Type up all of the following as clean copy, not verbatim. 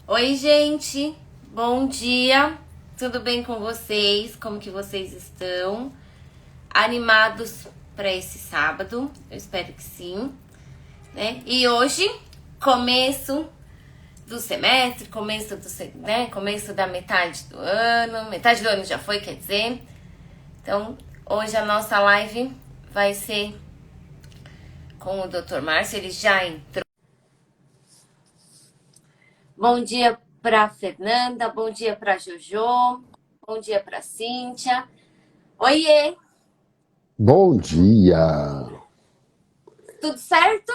Oi, gente. Bom dia. Tudo bem com vocês? Como que vocês estão? Animados para esse sábado? Eu espero que sim, né? E hoje, começo do semestre, começo da metade do ano. Metade do ano já foi, quer dizer. Então, hoje a nossa live vai ser com o Dr. Márcio. Ele já entrou. Bom dia para Fernanda, bom dia para Jojo, bom dia para Cíntia. Oiê, Bom dia! tudo certo?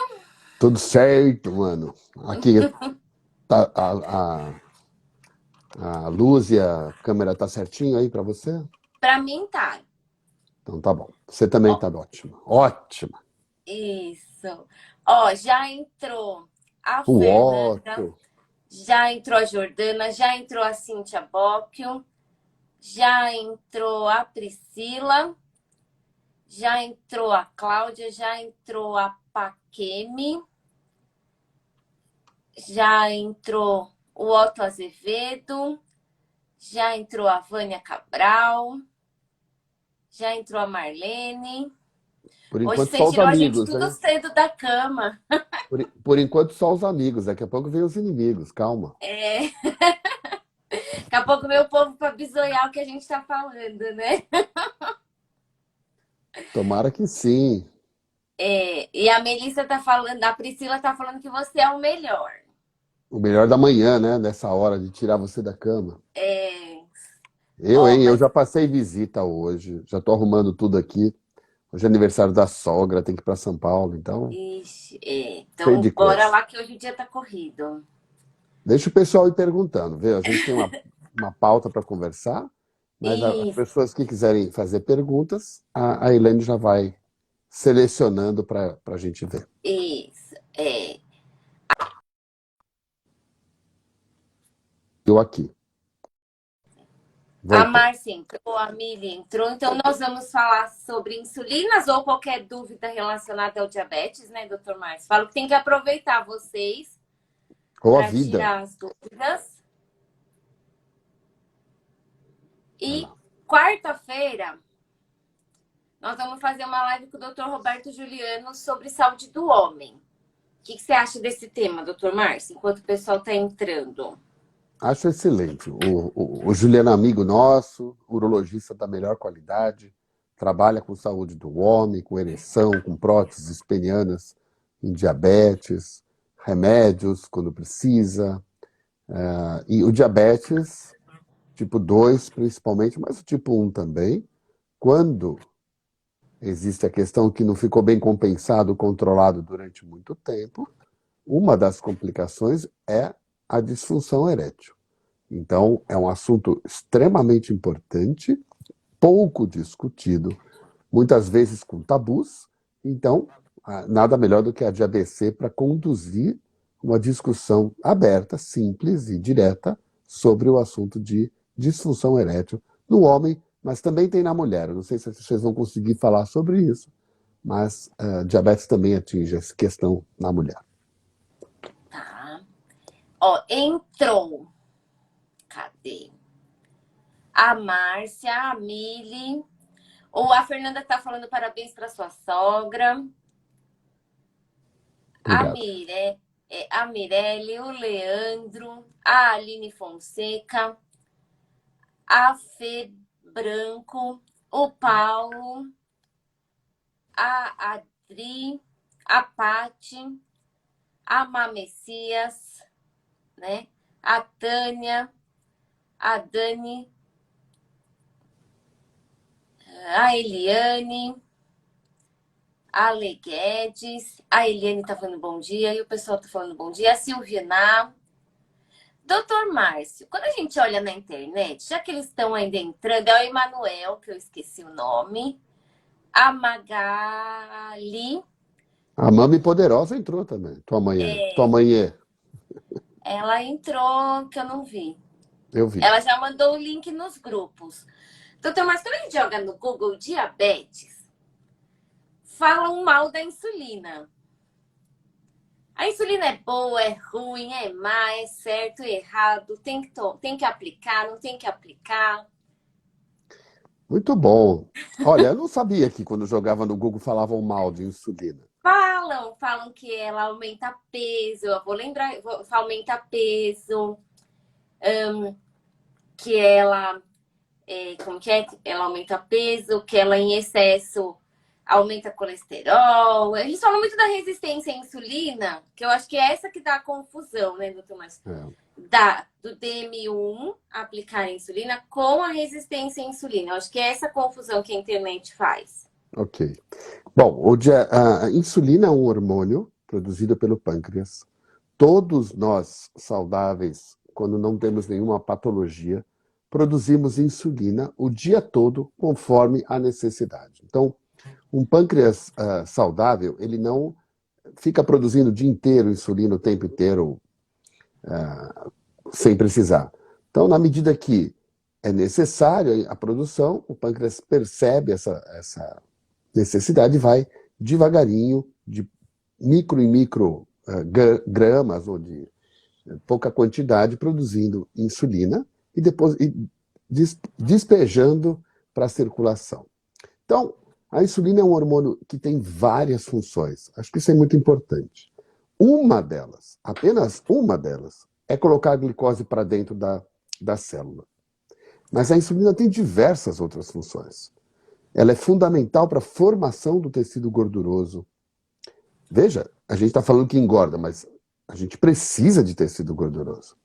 Tudo certo, mano? Aqui tá, a luz e a câmera tá certinho aí pra você? Para mim tá. Então tá bom. Você também Ó, tá ótima. Ótima! isso. Ó, já entrou a O Fernanda, Otto. já entrou a Jordana, já entrou a Cíntia Bocchio, já entrou a Priscila, já entrou a Cláudia, já entrou a Paqueme, já entrou o Otto Azevedo, já entrou a Vânia Cabral, já entrou a Marlene. Por Hoje enquanto você só os tirou a gente amigos, tudo né? cedo da cama. Por enquanto só os amigos. Daqui a pouco vem os inimigos. Calma. É, daqui a pouco meu povo para bisoiar o que a gente tá falando, né? Tomara que sim. É, e a Melissa tá falando, a Priscila tá falando que você é o melhor. O melhor da manhã, né? Nessa hora de tirar você da cama. É, Eu, ó, hein? Eu mas já passei visita hoje. Já tô arrumando tudo aqui. Hoje é aniversário da sogra, tem que ir pra São Paulo, então. ixi, Cheio então de bora coisa. lá que hoje o dia tá corrido. Deixa o pessoal ir perguntando, viu? A gente tem uma pauta para conversar, mas as Isso, pessoas que quiserem fazer perguntas, a Elaine já vai selecionando para a gente ver. isso. É. Eu aqui, A voltei. Márcia entrou, a Mili entrou, então nós vamos falar sobre insulinas ou qualquer dúvida relacionada ao diabetes, né, doutor Márcio? Falo que tem que aproveitar vocês Ou a para vida. tirar as dúvidas. Vai E lá. quarta-feira nós vamos fazer uma live com o doutor Roberto Juliano sobre saúde do homem. O que você acha desse tema, doutor Márcio, enquanto o pessoal está entrando? Acho excelente. O Juliano é amigo nosso, urologista da melhor qualidade, trabalha com saúde do homem, com ereção, com próteses penianas em diabetes, remédios quando precisa. E o diabetes, tipo 2 principalmente, mas o tipo um também, quando existe a questão que não ficou bem compensado, controlado durante muito tempo, uma das complicações é a disfunção erétil. Então, é um assunto extremamente importante, pouco discutido, muitas vezes com tabus. Então, nada melhor do que a de ABC para conduzir uma discussão aberta, simples e direta sobre o assunto de disfunção erétil no homem, mas também tem na mulher. Eu não sei se vocês vão conseguir falar sobre isso, mas diabetes também atinge essa questão na mulher. Tá. Ó, entrou. Cadê? A Márcia, a Mili. Ou a Fernanda está falando parabéns para sua sogra. A Obrigado. Mire, a Mirelle, o Leandro, a Aline Fonseca, a Fê Branco, o Paulo, a Adri, a Pati, a Má Messias, né? A Tânia, a Dani, a Eliane, a Ale Guedes, a Eliane tá falando bom dia e o pessoal tá falando bom dia, a Silvina. Doutor Márcio, quando a gente olha na internet, já que eles estão ainda entrando, é o Emanuel, que eu esqueci o nome, a Magali, A Mami Poderosa entrou também. Tua mãe é. ela entrou, que eu não vi. Eu vi. Ela já mandou o link nos grupos. Doutor Márcio, quando a gente joga no Google diabetes, falam mal da insulina. A insulina é boa, é ruim, é má, é certo, é errado, tem que aplicar, não tem que aplicar. Muito bom. Olha, eu não sabia que quando jogava no Google falavam mal de insulina. Falam que ela aumenta peso, eu vou lembrar, aumenta peso, que ela, como que é? Ela aumenta peso, que ela em excesso aumenta colesterol. Eles falam muito da resistência à insulina, que eu acho que é essa que dá a confusão, né, doutor Márcio? É, Do DM1 aplicar a insulina com a resistência à insulina. Eu acho que é essa confusão que a internet faz. ok. Bom, a insulina é um hormônio produzido pelo pâncreas. Todos nós, saudáveis, quando não temos nenhuma patologia, produzimos insulina o dia todo, conforme a necessidade. Então, um pâncreas saudável, ele não fica produzindo o dia inteiro insulina o tempo inteiro, sem precisar. Então, na medida que é necessário a produção, o pâncreas percebe essa necessidade e vai devagarinho, de micro em micro gramas ou de pouca quantidade, produzindo insulina e depois despejando para a circulação. Então, a insulina é um hormônio que tem várias funções. Acho que isso é muito importante. Uma delas, apenas uma delas, é colocar a glicose para dentro da célula. Mas a insulina tem diversas outras funções. Ela é fundamental para a formação do tecido gorduroso. Veja, a gente está falando que engorda, mas a gente precisa de tecido gorduroso.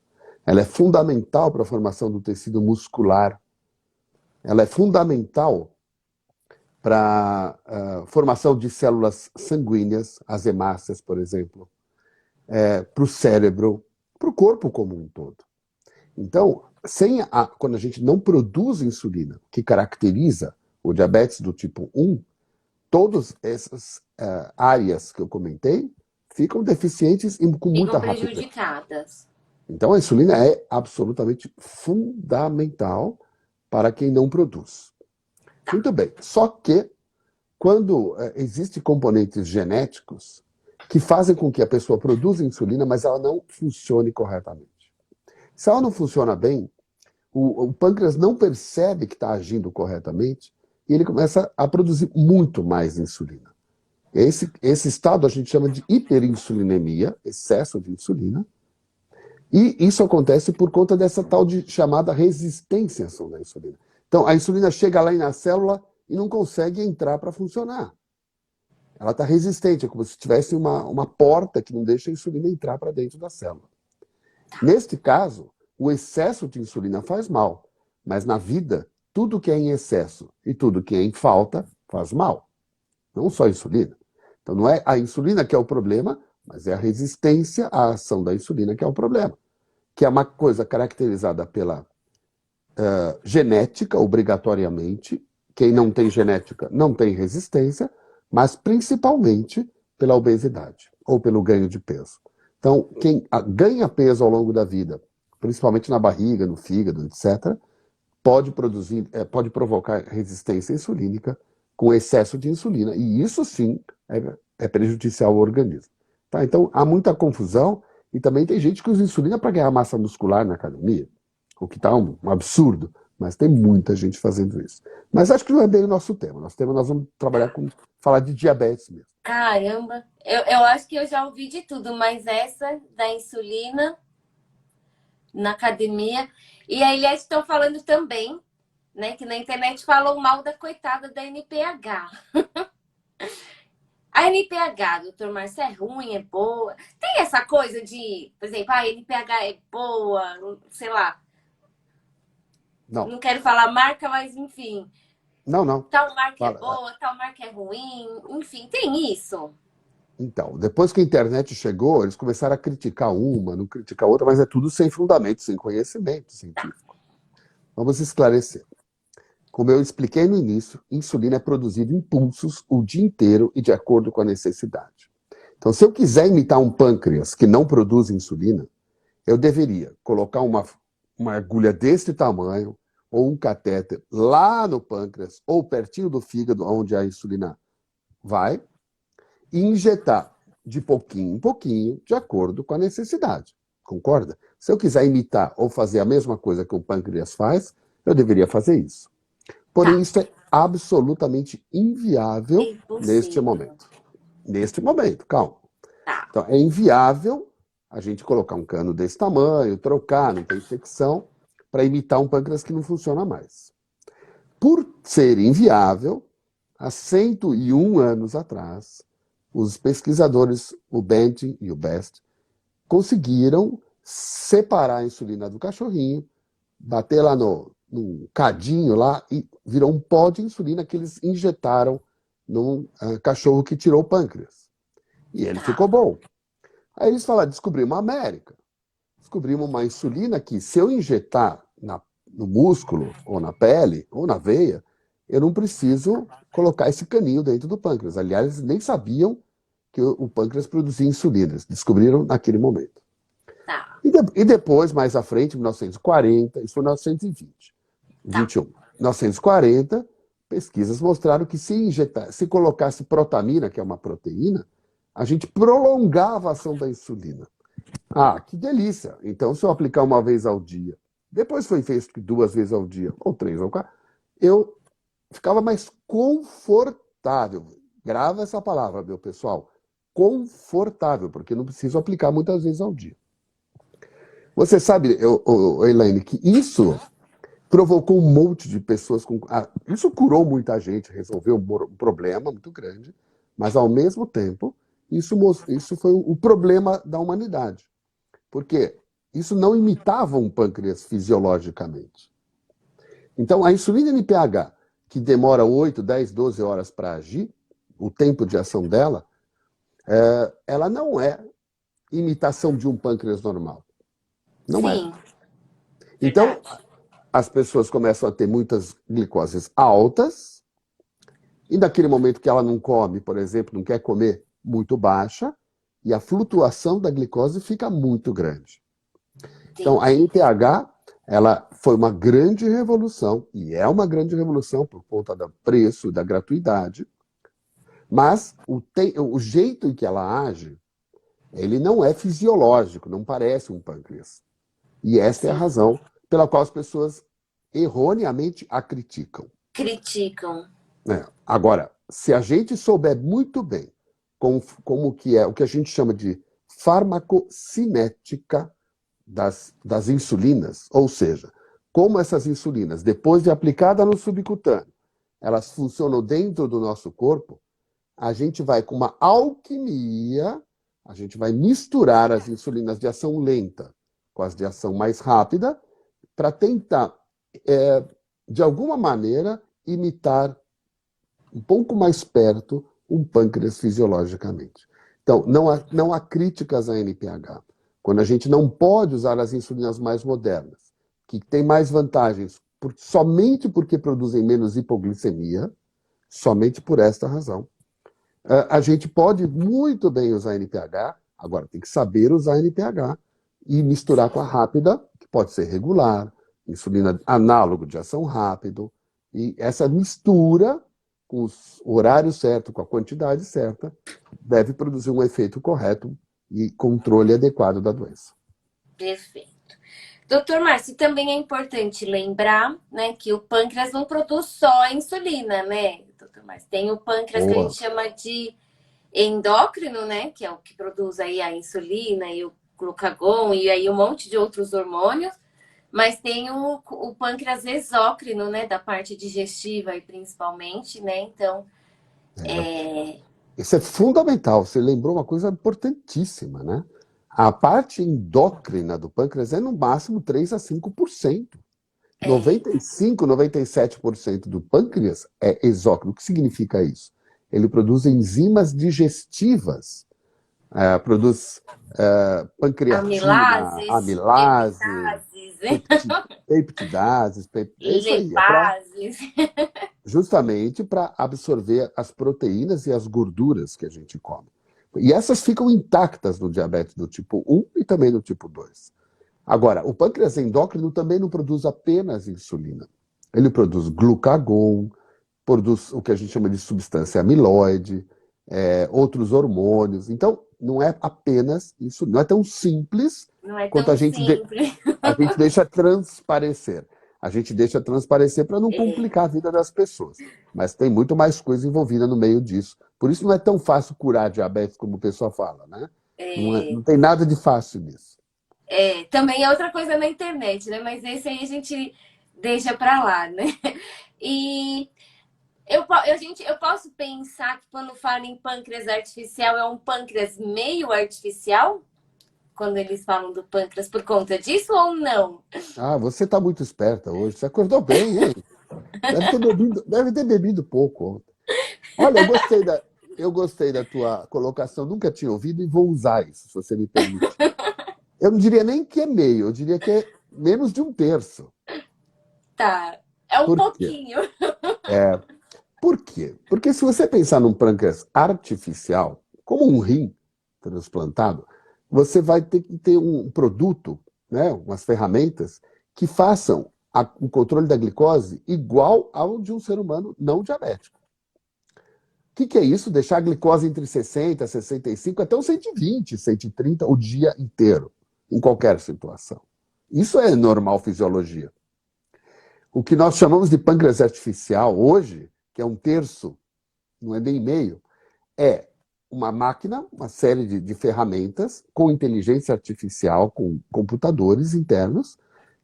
Ela é fundamental para a formação do tecido muscular. Ela é fundamental para a formação de células sanguíneas, as hemácias, por exemplo, para o cérebro, para o corpo como um todo. Então, quando a gente não produz insulina, que caracteriza o diabetes do tipo 1, todas essas áreas que eu comentei ficam deficientes e com muita Ficam rapidez. prejudicadas. Então, a insulina é absolutamente fundamental para quem não produz. Muito bem. Só que, quando existem componentes genéticos que fazem com que a pessoa produza insulina, mas ela não funcione corretamente. Se ela não funciona bem, o pâncreas não percebe que está agindo corretamente e ele começa a produzir muito mais insulina. Esse estado a gente chama de hiperinsulinemia, excesso de insulina, e isso acontece por conta dessa tal de chamada resistência à ação da insulina. Então, a insulina chega lá na célula e não consegue entrar para funcionar. Ela está resistente, é como se tivesse uma porta que não deixa a insulina entrar para dentro da célula. Neste caso, o excesso de insulina faz mal, mas na vida, tudo que é em excesso e tudo que é em falta faz mal. Não só a insulina. Então não é a insulina que é o problema, mas é a resistência à ação da insulina que é o problema. Que é uma coisa caracterizada pela genética, obrigatoriamente. Quem não tem genética não tem resistência, mas principalmente pela obesidade ou pelo ganho de peso. Então, quem ganha peso ao longo da vida, principalmente na barriga, no fígado, etc., pode provocar resistência insulínica com excesso de insulina. E isso sim é prejudicial ao organismo. Tá? Então, há muita confusão e também tem gente que usa insulina para ganhar massa muscular na academia, o que está um absurdo, mas tem muita gente fazendo isso. Mas acho que não é bem o nosso tema. Nós vamos trabalhar falar de diabetes mesmo. Caramba, eu acho que eu já ouvi de tudo, mas essa da insulina na academia. E aí eles estão falando também, né, que na internet falam mal da coitada da NPH. A NPH, doutor Márcio, é ruim, é boa? Tem essa coisa de, por exemplo, a NPH é boa, sei lá. Não. Não quero falar marca, mas enfim. Não. Tal marca Fala. é boa, tal marca é ruim. Enfim, tem isso. Então, depois que a internet chegou, eles começaram a criticar uma, não criticar outra, mas é tudo sem fundamento, sem conhecimento científico. Vamos esclarecer. Como eu expliquei no início, insulina é produzida em pulsos o dia inteiro e de acordo com a necessidade. Então, se eu quiser imitar um pâncreas que não produz insulina, eu deveria colocar uma agulha desse tamanho ou um catéter lá no pâncreas ou pertinho do fígado, onde a insulina vai, e injetar de pouquinho em pouquinho, de acordo com a necessidade. Concorda? Se eu quiser imitar ou fazer a mesma coisa que o pâncreas faz, eu deveria fazer isso. Porém, Tá. isso é absolutamente inviável neste Impossível. momento. Neste momento, calma. Tá. Então, é inviável a gente colocar um cano desse tamanho, trocar, não tem infecção, para imitar um pâncreas que não funciona mais. Por ser inviável, há 101 anos atrás, os pesquisadores, o Benton e o Best, conseguiram separar a insulina do cachorrinho, bater lá no cadinho lá e virou um pó de insulina que eles injetaram num cachorro que tirou o pâncreas. E ele Tá. ficou bom. Aí eles falaram, descobrimos a América. Descobrimos uma insulina que, se eu injetar no músculo, ou na pele, ou na veia, eu não preciso colocar esse caninho dentro do pâncreas. Aliás, eles nem sabiam que o pâncreas produzia insulina. Eles descobriram naquele momento. Tá. E depois, mais à frente, em 1940, isso foi em 1920, Tá. 21. 1940, pesquisas mostraram que se colocasse protamina, que é uma proteína, a gente prolongava a ação da insulina. Ah, que delícia! Então, se eu aplicar uma vez ao dia, depois foi feito 2 vezes ao dia, ou 3 ou 4, eu ficava mais confortável. Grava essa palavra, meu pessoal. Confortável, porque não preciso aplicar muitas vezes ao dia. Você sabe, Elaine, que isso provocou um monte de pessoas com. Isso curou muita gente, resolveu um problema muito grande, mas ao mesmo tempo, isso foi o problema da humanidade. Porque isso não imitava um pâncreas fisiologicamente. Então, a insulina NPH, que demora 8, 10, 12 horas para agir, o tempo de ação dela, ela não é imitação de um pâncreas normal. Não é. Sim. Então, Verdade. as pessoas começam a ter muitas glicoses altas, e naquele momento que ela não come, por exemplo, não quer comer, muito baixa, e a flutuação da glicose fica muito grande. Então, a Entendi. NPH, ela foi uma grande revolução, e é uma grande revolução por conta do preço, da gratuidade, mas o jeito em que ela age, ele não é fisiológico, não parece um pâncreas. E essa é a Sim. razão pela qual as pessoas erroneamente a criticam. Criticam. Agora, se a gente souber muito bem como que é o que a gente chama de farmacocinética das insulinas, ou seja, como essas insulinas, depois de aplicada no subcutâneo, elas funcionam dentro do nosso corpo, a gente vai com uma alquimia, a gente vai misturar as insulinas de ação lenta com as de ação mais rápida, para tentar, de alguma maneira, imitar um pouco mais perto um pâncreas fisiologicamente. Então, não há críticas à NPH. Quando a gente não pode usar as insulinas mais modernas, que têm mais vantagens somente porque produzem menos hipoglicemia, somente por esta razão, a gente pode muito bem usar NPH, agora tem que saber usar NPH e misturar com a rápida, que pode ser regular, insulina análogo de ação rápido, e essa mistura com o horário certo, com a quantidade certa, deve produzir um efeito correto e controle adequado da doença. Perfeito. Doutor Márcio, também é importante lembrar, né, que o pâncreas não produz só a insulina, né, doutor Márcio? Tem o pâncreas que a gente Boa. chama de endócrino, né, que é o que produz aí a insulina e o glucagon e aí um monte de outros hormônios, mas tem o pâncreas exócrino, né, da parte digestiva e principalmente, né, então, Isso é fundamental. Você lembrou uma coisa importantíssima, né? A parte endócrina do pâncreas é no máximo 3 a 5%. 95, 97% do pâncreas é exócrino. O que significa isso? Ele produz enzimas digestivas, produz pancreatina, amilases, amilase, epidases, peptidases, é isso aí, é para lipases. justamente para absorver as proteínas e as gorduras que a gente come. E essas ficam intactas no diabetes do tipo 1 e também no tipo 2. Agora, o pâncreas endócrino também não produz apenas insulina. Ele produz glucagon, produz o que a gente chama de substância amiloide, outros hormônios. Então, não é apenas isso, não é tão simples Não é quanto tão simples. a gente deixa transparecer. A gente deixa transparecer para não É, complicar a vida das pessoas. Mas tem muito mais coisa envolvida no meio disso. Por isso não é tão fácil curar diabetes como o pessoal fala, né? é, Não tem nada de fácil nisso. também é outra coisa na internet, né? Mas esse aí a gente deixa pra lá, né? E eu posso pensar que quando fala em pâncreas artificial é um pâncreas meio artificial? Quando eles falam do pâncreas por conta disso ou não? Ah, você está muito esperta hoje. Você acordou bem, hein? Deve ter bebido pouco ontem. Olha, eu gostei da tua colocação, nunca tinha ouvido e vou usar isso, se você me permitir. Eu não diria nem que é meio, eu diria que é menos de um terço. Tá. É um Por quê? pouquinho. Por quê? Porque se você pensar num pâncreas artificial, como um rim transplantado, você vai ter que ter um produto, né, umas ferramentas que façam o controle da glicose igual ao de um ser humano não diabético. O que é isso? Deixar a glicose entre 60, 65, até uns 120, 130 o dia inteiro, em qualquer situação. Isso é normal fisiologia. O que nós chamamos de pâncreas artificial hoje, que é um terço, não é nem meio, é uma máquina, uma série de ferramentas com inteligência artificial, com computadores internos,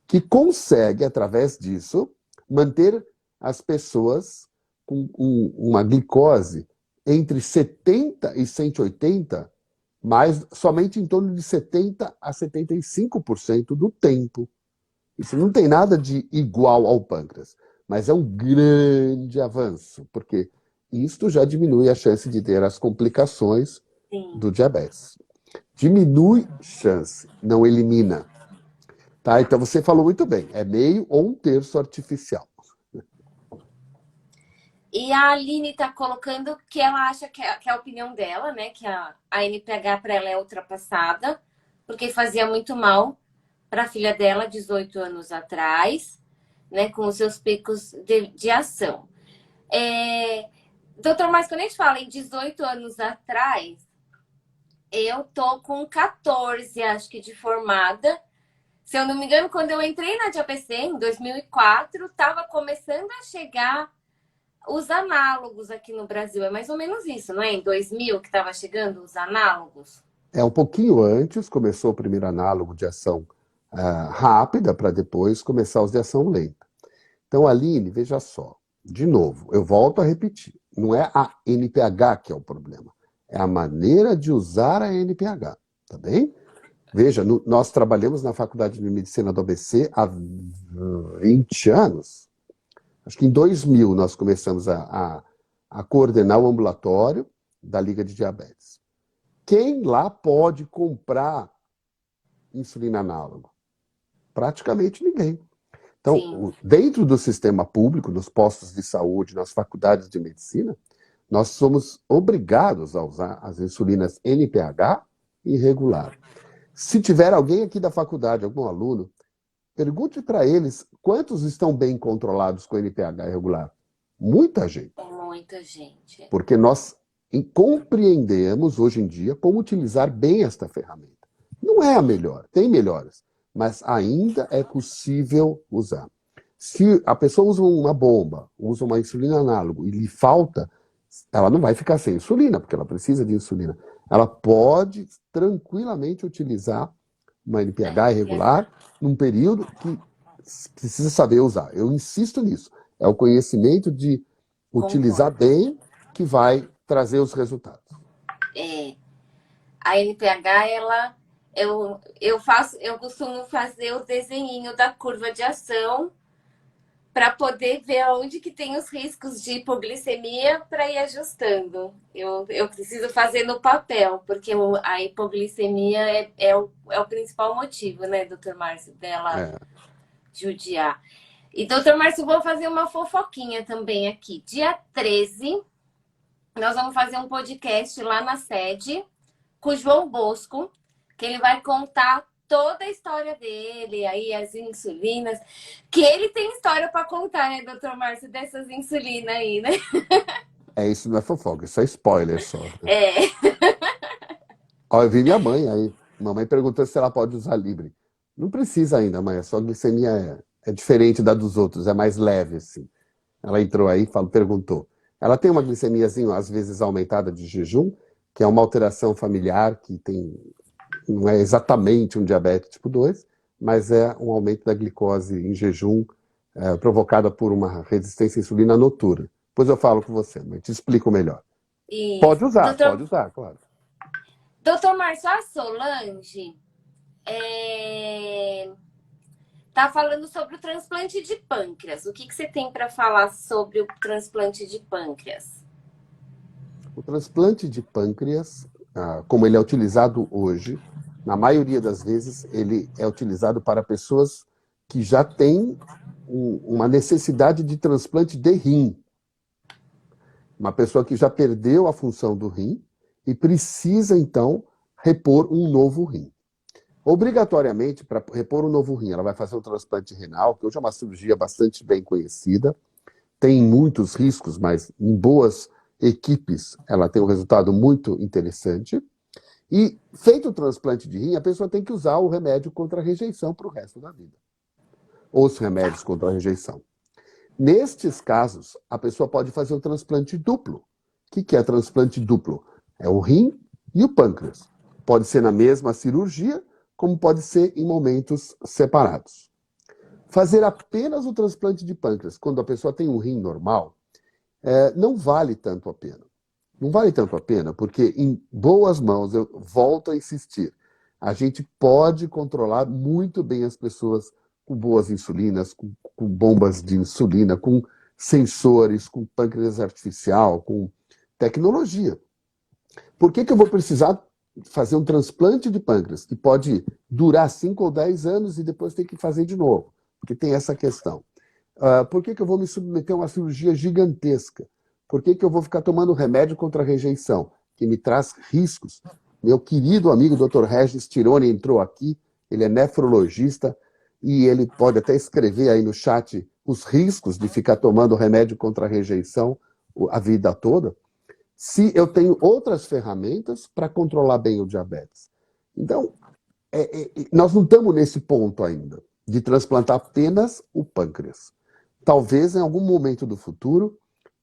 que consegue, através disso, manter as pessoas com uma glicose entre 70 e 180, mas somente em torno de 70 a 75% do tempo. Isso não tem nada de igual ao pâncreas, mas é um grande avanço, porque isto já diminui a chance de ter as complicações Sim. do diabetes. Diminui chance, não elimina. Tá? Então você falou muito bem, é meio ou um terço artificial. E a Aline tá colocando que ela acha que é a opinião dela, né? Que a NPH para ela é ultrapassada, porque fazia muito mal para a filha dela, 18 anos atrás, né? Com os seus picos de ação. Doutor, mas quando a gente fala em 18 anos atrás, eu tô com 14, acho que de formada. Se eu não me engano, quando eu entrei na DAPC, em 2004, estava começando a chegar os análogos aqui no Brasil. É mais ou menos isso, não é? Em 2000 que estava chegando os análogos. É um pouquinho antes, começou o primeiro análogo de ação rápida, para depois começar os de ação lenta. Então, Aline, veja só, de novo, eu volto a repetir, não é a NPH que é o problema, é a maneira de usar a NPH, tá bem? Veja, nós trabalhamos na Faculdade de Medicina do ABC há 20 anos. Acho que em 2000 nós começamos a coordenar o ambulatório da Liga de Diabetes. Quem lá pode comprar insulina análoga? Praticamente ninguém. Sim. Então, dentro do sistema público, nos postos de saúde, nas faculdades de medicina, nós somos obrigados a usar as insulinas NPH e regular. Se tiver alguém aqui da faculdade, algum aluno, pergunte para eles quantos estão bem controlados com NPH irregular. Muita gente. É muita gente. Porque nós compreendemos hoje em dia como utilizar bem esta ferramenta. Não é a melhor, tem melhores, mas ainda é possível usar. Se a pessoa usa uma bomba, usa uma insulina análogo e lhe falta, ela não vai ficar sem insulina, porque ela precisa de insulina. Ela pode tranquilamente utilizar uma NPH irregular num período que precisa saber usar. Eu insisto nisso. É o conhecimento de utilizar Concordo. bem que vai trazer os resultados. É. A NPH, eu costumo fazer o desenho da curva de ação para poder ver onde que tem os riscos de hipoglicemia para ir ajustando. Eu preciso fazer no papel, porque a hipoglicemia é o principal motivo, né, doutor Márcio, dela É. judiar. E, doutor Márcio, vou fazer uma fofoquinha também aqui. Dia 13, nós vamos fazer um podcast lá na sede com o João Bosco, que ele vai contar toda a história dele, aí as insulinas, que ele tem história para contar, né, doutor Márcio, dessas insulinas aí, né? Isso não é fofoca, isso é spoiler só. É. Ó, eu vi minha mãe aí. Mamãe perguntou se ela pode usar Libre. Não precisa ainda, mas a sua glicemia é diferente da dos outros, é mais leve, assim. Ela entrou aí, perguntou. Ela tem uma glicemiazinha, às vezes, aumentada de jejum, que é uma alteração familiar, que tem, não é exatamente um diabetes tipo 2, mas é um aumento da glicose em jejum, provocada por uma resistência à insulina noturna. Depois eu falo com você, mas te explico melhor. Isso. Pode usar, claro. Doutor Márcio, a Solange é, tá falando sobre o transplante de pâncreas. O que você tem para falar sobre o transplante de pâncreas? O transplante de pâncreas, como ele é utilizado hoje, na maioria das vezes, ele é utilizado para pessoas que já têm uma necessidade de transplante de rim. Uma pessoa que já perdeu a função do rim e precisa, então, repor um novo rim. Obrigatoriamente, para repor um novo rim, ela vai fazer um transplante renal, que hoje é uma cirurgia bastante bem conhecida, tem muitos riscos, mas em boas equipes ela tem um resultado muito interessante. E feito o transplante de rim, a pessoa tem que usar o remédio contra a rejeição para o resto da vida. Ou os remédios contra a rejeição. Nestes casos, a pessoa pode fazer o transplante duplo. O que é transplante duplo? É o rim e o pâncreas. Pode ser na mesma cirurgia, como pode ser em momentos separados. Fazer apenas o transplante de pâncreas, quando a pessoa tem um rim normal, não vale tanto a pena. Não vale tanto a pena, porque em boas mãos, eu volto a insistir, a gente pode controlar muito bem as pessoas com boas insulinas, com bombas de insulina, com sensores, com pâncreas artificial, com tecnologia. Por que eu vou precisar fazer um transplante de pâncreas, que pode durar 5 ou 10 anos e depois ter que fazer de novo? Porque tem essa questão. Por que eu vou me submeter a uma cirurgia gigantesca? Por que eu vou ficar tomando remédio contra a rejeição, que me traz riscos? Meu querido amigo Dr. Regis Tironi entrou aqui, ele é nefrologista, e ele pode até escrever aí no chat os riscos de ficar tomando remédio contra a rejeição a vida toda, se eu tenho outras ferramentas para controlar bem o diabetes. Então, nós não estamos nesse ponto ainda, de transplantar apenas o pâncreas. Talvez, em algum momento do futuro,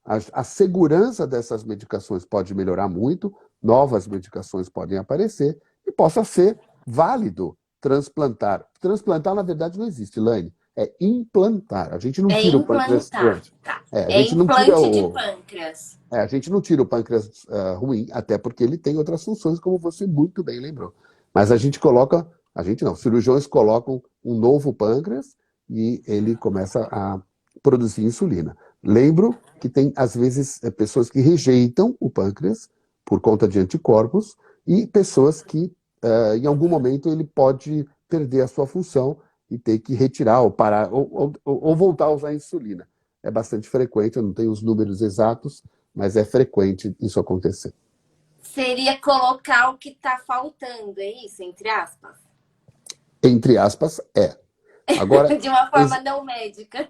a segurança dessas medicações pode melhorar muito, novas medicações podem aparecer, e possa ser válido transplantar. Transplantar, na verdade, não existe, Laine. É implantar. A gente não tira o pâncreas doente. Tá. A gente não tira implante de pâncreas. a gente não tira o pâncreas ruim, até porque ele tem outras funções, como você muito bem lembrou. Mas a gente coloca, a gente não, cirurgiões colocam um novo pâncreas e ele começa a produzir insulina. Lembro que tem, às vezes, pessoas que rejeitam o pâncreas por conta de anticorpos e pessoas que, em algum momento, ele pode perder a sua função e ter que retirar ou parar, ou voltar a usar insulina. É bastante frequente, eu não tenho os números exatos, mas é frequente isso acontecer. Seria colocar o que está faltando, é isso? Entre aspas? Entre aspas, é. Agora, de uma forma não médica.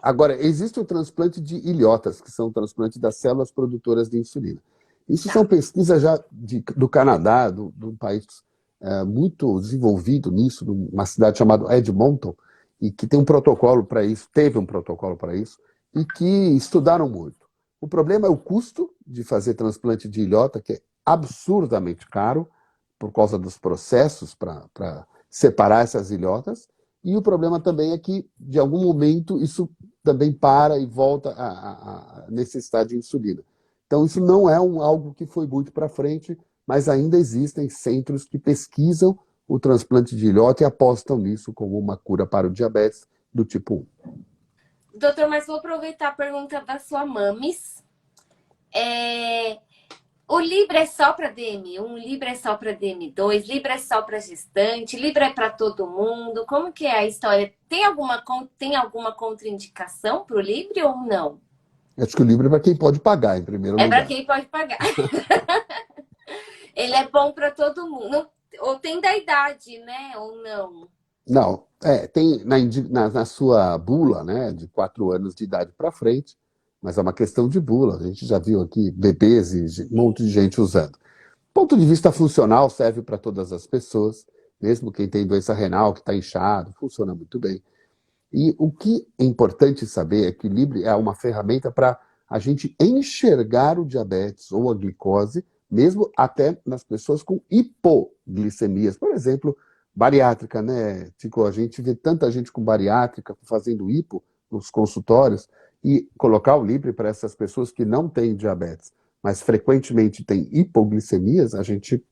Agora, existe o transplante de ilhotas, que são o transplante das células produtoras de insulina. Isso são pesquisas já do Canadá, do país muito desenvolvido nisso, numa cidade chamada Edmonton, e que tem um protocolo para isso, teve um protocolo para isso, e que estudaram muito. O problema é o custo de fazer transplante de ilhota, que é absurdamente caro, por causa dos processos para separar essas ilhotas, e o problema também é que, de algum momento, isso também para e volta a necessidade de insulina. Então, isso não é algo que foi muito para frente, mas ainda existem centros que pesquisam o transplante de ilhota e apostam nisso como uma cura para o diabetes do tipo 1. Doutor, mas vou aproveitar a pergunta da sua mames. O Libre é só para DM1, Libre é só para DM2, Libre é só para gestante, Libre é para todo mundo. Como que é a história? Tem alguma contraindicação para o Libre ou não? Acho que o Libre é para quem pode pagar, em primeiro lugar. É para quem pode pagar. Ele é bom para todo mundo. Ou tem da idade, né? Ou não? Não, tem na sua bula, né, de 4 anos de idade para frente, mas é uma questão de bula. A gente já viu aqui bebês e um monte de gente usando. ponto de vista funcional, serve para todas as pessoas, mesmo quem tem doença renal, que está inchado, funciona muito bem. E o que é importante saber é que o Libre é uma ferramenta para a gente enxergar o diabetes ou a glicose, mesmo até nas pessoas com hipoglicemias. Por exemplo, bariátrica, né, Tico? A gente vê tanta gente com bariátrica fazendo hipo nos consultórios e colocar o Libre para essas pessoas que não têm diabetes, mas frequentemente têm hipoglicemias, a gente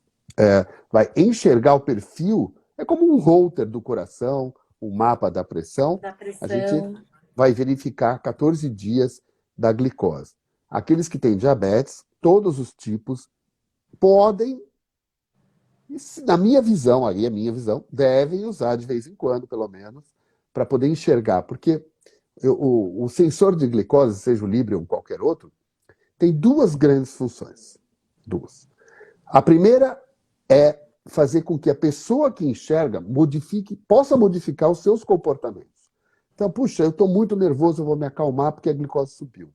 vai enxergar o perfil, é como um holter do coração, um mapa da pressão, Da a gente pressão. vai verificar 14 dias da glicose. Aqueles que têm diabetes, todos os tipos, podem, na minha visão, aí é minha visão, devem usar de vez em quando, pelo menos, para poder enxergar, porque o sensor de glicose, seja o Libre ou qualquer outro, tem duas grandes funções. Duas. A primeira é fazer com que a pessoa que enxerga possa modificar os seus comportamentos. Então, puxa, eu estou muito nervoso, eu vou me acalmar porque a glicose subiu.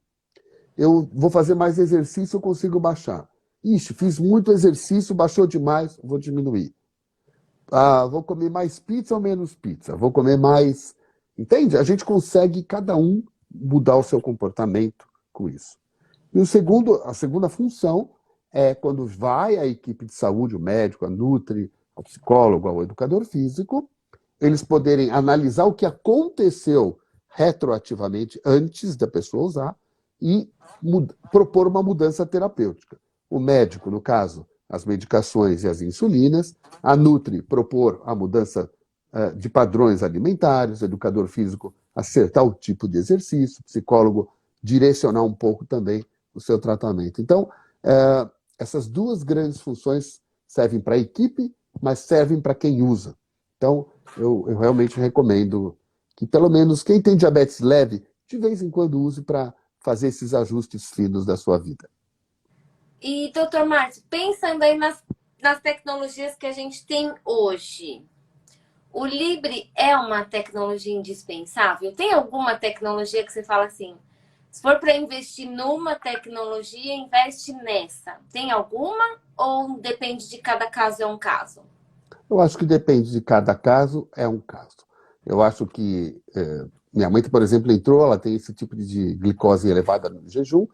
Eu vou fazer mais exercício, eu consigo baixar. Ixi, fiz muito exercício, baixou demais, vou diminuir. Ah, vou comer mais pizza ou menos pizza? Vou comer mais... Entende? A gente consegue, cada um, mudar o seu comportamento com isso. E a segunda função é quando vai a equipe de saúde, o médico, a nutri, o psicólogo, o educador físico, eles poderem analisar o que aconteceu retroativamente antes da pessoa usar e propor uma mudança terapêutica. O médico, no caso, as medicações e as insulinas, a nutri propor a mudança de padrões alimentares, o educador físico acertar o tipo de exercício, o psicólogo direcionar um pouco também o seu tratamento. Então, essas duas grandes funções servem para a equipe, mas servem para quem usa. Então, eu realmente recomendo que, pelo menos, quem tem diabetes leve, de vez em quando use para fazer esses ajustes finos da sua vida. E, doutor Márcio, pensando aí nas tecnologias que a gente tem hoje, o Libre é uma tecnologia indispensável? Tem alguma tecnologia que você fala assim, se for para investir numa tecnologia, investe nessa? Tem alguma ou depende de cada caso é um caso? Eu acho que depende de cada caso, é um caso. Eu acho que minha mãe, por exemplo, entrou, ela tem esse tipo de glicose elevada no jejum,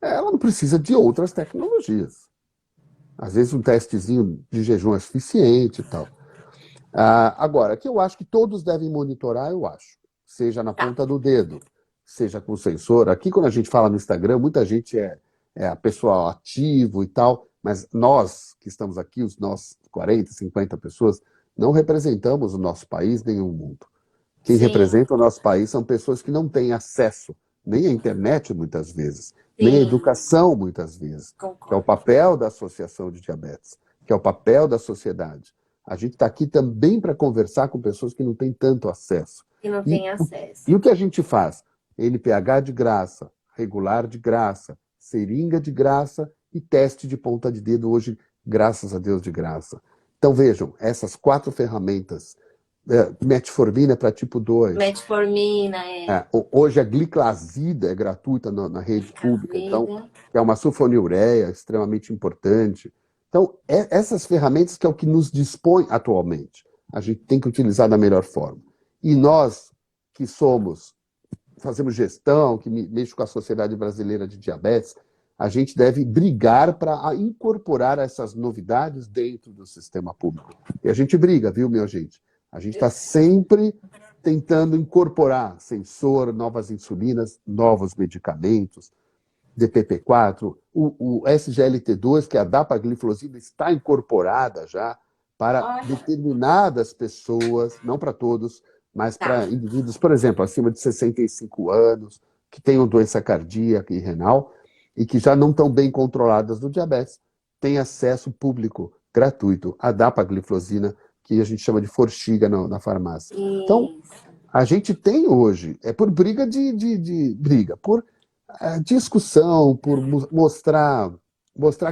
ela não precisa de outras tecnologias. Às vezes um testezinho de jejum é suficiente e tal. Agora, que eu acho que todos devem monitorar, eu acho. Seja na Tá. ponta do dedo, seja com sensor. Aqui, quando a gente fala no Instagram, muita gente é a pessoa ativo e tal, mas nós que estamos aqui, os nossos 40, 50 pessoas, não representamos o nosso país nem o mundo. Quem Sim, representa o nosso país são pessoas que não têm acesso nem à internet, muitas vezes, nem à sim, educação, muitas vezes, que é o concordo. papel da Associação de Diabetes, que é o papel da sociedade. A gente está aqui também para conversar com pessoas que não têm tanto acesso. Que não E, tem e acesso. o que a gente faz? NPH de graça, regular de graça, seringa de graça e teste de ponta de dedo hoje, graças a Deus, de graça. Então vejam, essas 4 ferramentas, metformina para tipo 2. Metformina, Hoje a gliclazida é gratuita na rede pública, então Glicazida. é uma sulfonilureia extremamente importante. Então, essas ferramentas que é o que nos dispõe atualmente. A gente tem que utilizar da melhor forma. E nós, que fazemos gestão, que mexo com a Sociedade Brasileira de Diabetes, a gente deve brigar para incorporar essas novidades dentro do sistema público. E a gente briga, viu, minha gente? A gente está sempre tentando incorporar sensor, novas insulinas, novos medicamentos, DPP-4, o SGLT2, que é a dapagliflozina, está incorporada já para Olha, determinadas pessoas, não para todos, mas tá. para indivíduos, por exemplo, acima de 65 anos, que tenham doença cardíaca e renal e que já não estão bem controladas do diabetes, têm acesso público gratuito à dapagliflozina, que a gente chama de forxiga na farmácia. Então, Isso. a gente tem hoje, é por briga briga, por discussão, por mostrar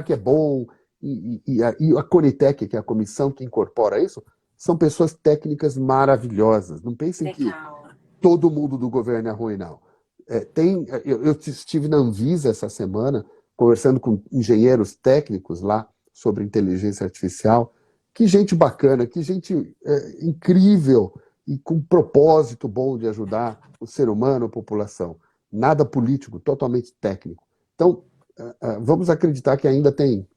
que é bom, e a Conitec, que é a comissão que incorpora isso, são pessoas técnicas maravilhosas. Não pensem que Legal. todo mundo do governo é ruim, não. Eu estive na Anvisa essa semana, conversando com engenheiros técnicos lá sobre inteligência artificial. Que gente bacana, que gente incrível e com propósito bom de ajudar o ser humano, a população. Nada político, totalmente técnico. Então, vamos acreditar que ainda tem,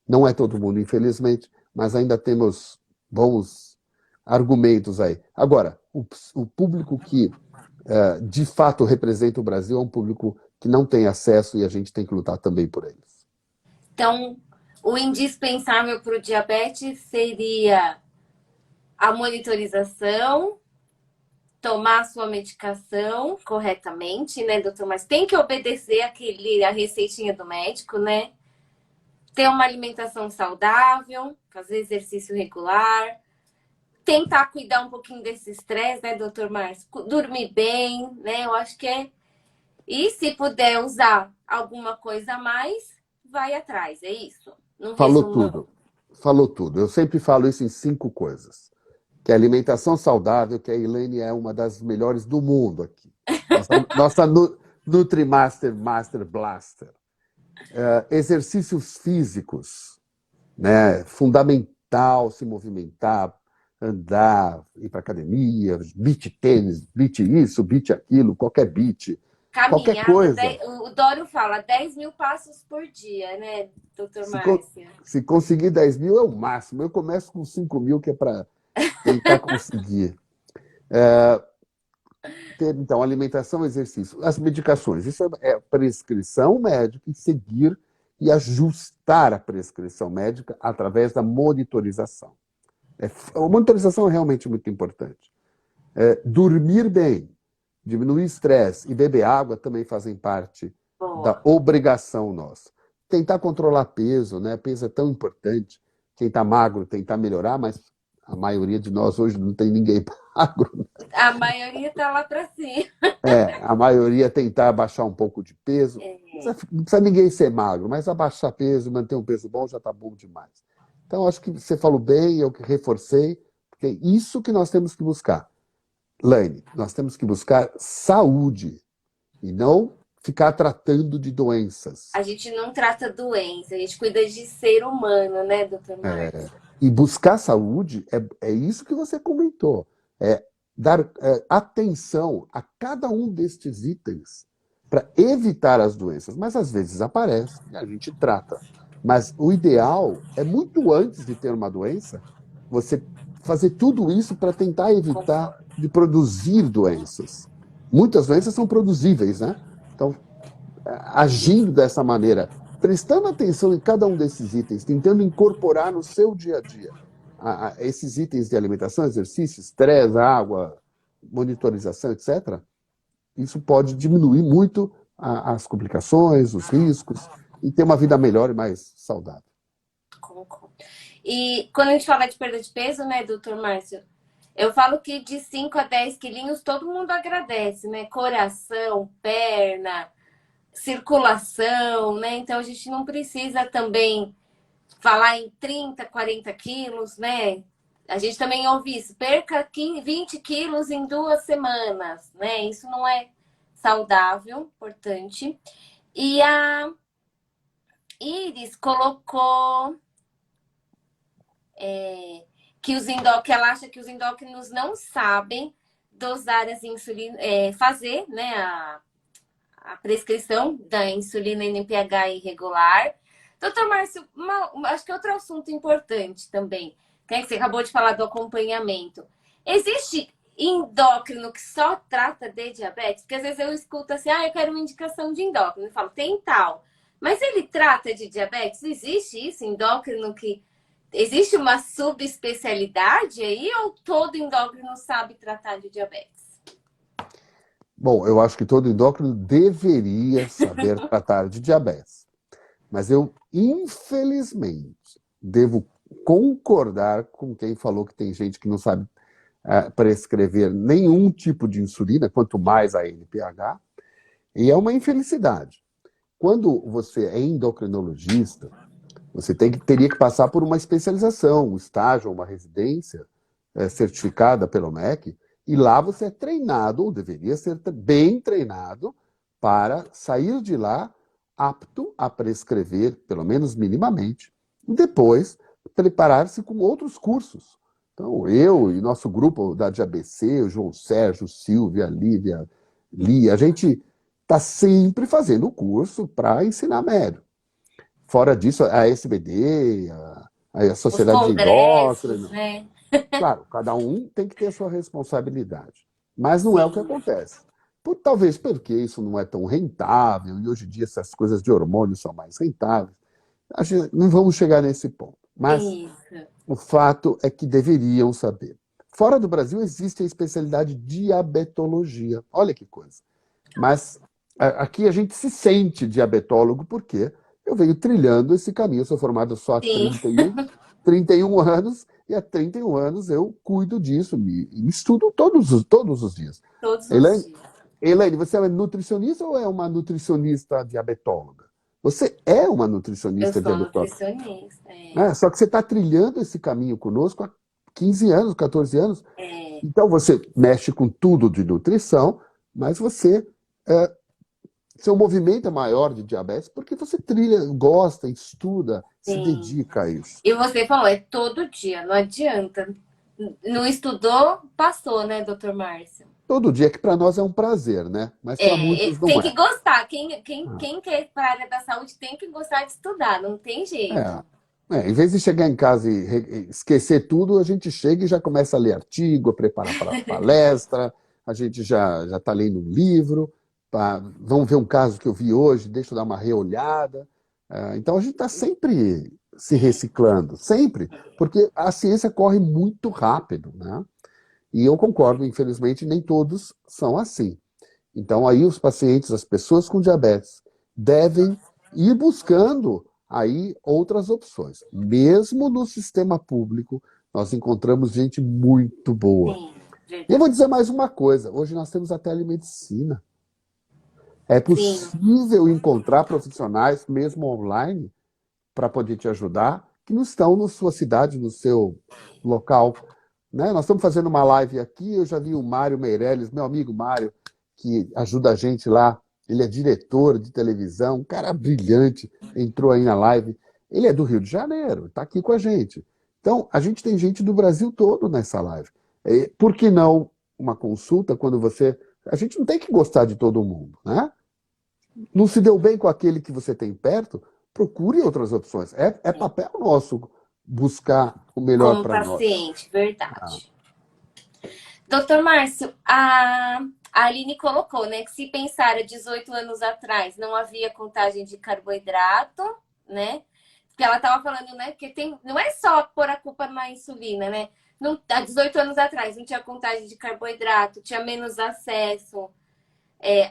não é todo mundo, infelizmente, mas ainda temos bons argumentos aí. Agora, o público que de fato representa o Brasil é um público que não tem acesso e a gente tem que lutar também por eles. Então, o indispensável para o diabetes seria a monitorização, tomar a sua medicação corretamente, né, doutor? Mas tem que obedecer a receitinha do médico, né? Ter uma alimentação saudável, fazer exercício regular, tentar cuidar um pouquinho desse estresse, né, doutor Márcio? Dormir bem, né? Eu acho que é. E se puder usar alguma coisa a mais, vai atrás, é isso? Não Falou resumão. tudo. Falou tudo. Eu sempre falo isso em 5 coisas. Que é alimentação saudável, que a Elaine é uma das melhores do mundo aqui. Nossa Nutrimaster Master Blaster. Exercícios físicos, né? Fundamental se movimentar, andar, ir para academia, beach tênis, beach isso, beach aquilo, qualquer beach, qualquer Caminhada, coisa. o Dório fala 10.000 passos por dia, né, doutor Se, Márcio? se conseguir 10 mil é o máximo. Eu começo com 5 mil, que é para tentar conseguir. Ter, então, alimentação, exercício. As medicações, isso é prescrição médica e seguir e ajustar a prescrição médica através da monitorização. A monitorização é realmente muito importante. Dormir bem, diminuir estresse e beber água também fazem parte Boa. da obrigação nossa. Tentar controlar peso, né? Peso é tão importante. Quem está magro tentar melhorar, mas a maioria de nós hoje não tem ninguém magro. A maioria tá lá para cima. A maioria tentar baixar um pouco de peso. Não precisa ninguém ser magro, mas abaixar peso, manter um peso bom já está bom demais. Então, acho que você falou bem, eu que reforcei, porque é isso que nós temos que buscar. Laine, nós temos que buscar saúde e não ficar tratando de doenças. A gente não trata doença, a gente cuida de ser humano, né, doutor Márcio? E buscar saúde é isso que você comentou. É dar atenção a cada um destes itens para evitar as doenças. Mas às vezes aparece e a gente trata. Mas o ideal é muito antes de ter uma doença, você fazer tudo isso para tentar evitar de produzir doenças. Muitas doenças são produzíveis, né? Então, agindo dessa maneira, prestando atenção em cada um desses itens, tentando incorporar no seu dia a dia esses itens de alimentação, exercício, estresse, água, monitorização, etc., isso pode diminuir muito as complicações, os riscos, e ter uma vida melhor e mais saudável. E quando a gente fala de perda de peso, né, doutor Márcio? Eu falo que de 5 a 10 quilinhos todo mundo agradece, né? Coração, perna, circulação, né? Então a gente não precisa também falar em 30, 40 quilos, né? A gente também ouve isso, perca 20 quilos em 2 semanas, né? Isso não é saudável, importante. E a Iris colocou que ela acha que os endócrinos não sabem dosar as insulina, fazer, né, a prescrição da insulina NPH irregular. Doutor Márcio, acho que outro assunto importante também, né, que você acabou de falar do acompanhamento. Existe endócrino que só trata de diabetes? Porque às vezes eu escuto assim, eu quero uma indicação de endócrino. Eu falo, tem tal. Mas ele trata de diabetes? Existe isso, endócrino que... Existe uma subespecialidade aí ou todo endócrino sabe tratar de diabetes? Bom, eu acho que todo endócrino deveria saber tratar de diabetes. Mas eu, infelizmente, devo concordar com quem falou que tem gente que não sabe prescrever nenhum tipo de insulina, quanto mais a NPH, e é uma infelicidade. Quando você é endocrinologista, você teria que passar por uma especialização, um estágio, uma residência certificada pelo MEC, e lá você é treinado, ou deveria ser bem treinado, para sair de lá apto a prescrever, pelo menos minimamente, E depois, preparar-se com outros cursos. Então, eu e nosso grupo da DiaBC, o João Sérgio, Silvia, Lívia, Lia, a gente está sempre fazendo o curso para ensinar médio. Fora disso, a SBD, a Os Sociedade de congressos, Endócrino, né? claro, cada um tem que ter a sua responsabilidade. Mas não é o que Sim, acontece. Talvez porque isso não é tão rentável, e hoje em dia essas coisas de hormônios são mais rentáveis. Não vamos chegar nesse ponto. Mas isso. o fato é que deveriam saber. Fora do Brasil existe a especialidade diabetologia. Olha que coisa. Mas aqui a gente se sente diabetólogo porque eu venho trilhando esse caminho. Eu sou formado só há Sim, 31 anos e há 31 anos eu cuido disso, me estudo todos os dias. todos os Elaine, dias. Elaine, você é nutricionista ou é uma nutricionista diabetóloga? Você é uma Eu nutricionista sou diabetóloga. nutricionista. Né? Só que você está trilhando esse caminho conosco há 15 anos, 14 anos. É, Então você mexe com tudo de nutrição, mas é, seu movimento é maior de diabetes porque você trilha, gosta, estuda, se sim. dedica a isso. E você falou, é todo dia, não adianta. Não estudou, passou, né, doutor Márcio? Todo dia, que para nós é um prazer, né? Mas para muitos Tem não que é. gostar. Quem quer ir para a área da saúde tem que gostar de estudar, não tem jeito. É. Em vez de chegar em casa e esquecer tudo, a gente chega e já começa a ler artigo, a preparar para palestra, a gente já está lendo um livro, vamos ver um caso que eu vi hoje, deixa eu dar uma reolhada. Então a gente está sempre se reciclando, sempre, porque a ciência corre muito rápido, né? E eu concordo, infelizmente, nem todos são assim. Então, aí os pacientes, as pessoas com diabetes, devem ir buscando aí outras opções. Mesmo no sistema público, nós encontramos gente muito boa. Sim, E eu vou verdade. dizer mais uma coisa: hoje nós temos a telemedicina. É Sim, possível encontrar profissionais, mesmo online, para poder te ajudar, que não estão na sua cidade, no seu local. Né? Nós estamos fazendo uma live aqui, eu já vi o Mário Meirelles, meu amigo Mário, que ajuda a gente lá. Ele é diretor de televisão, um cara brilhante, entrou aí na live. Ele é do Rio de Janeiro, está aqui com a gente. Então, a gente tem gente do Brasil todo nessa live. Por que não uma consulta quando você. A gente não tem que gostar de todo mundo, né? Não se deu bem com aquele que você tem perto, procure outras opções. É sim. papel nosso buscar o melhor Como para nós. paciente, verdade. Doutor Márcio, a Aline colocou, né, que se pensar há 18 anos atrás não havia contagem de carboidrato, né? Porque ela estava falando, né, porque não é só pôr a culpa na insulina, né? Não, há 18 anos atrás não tinha contagem de carboidrato, tinha menos acesso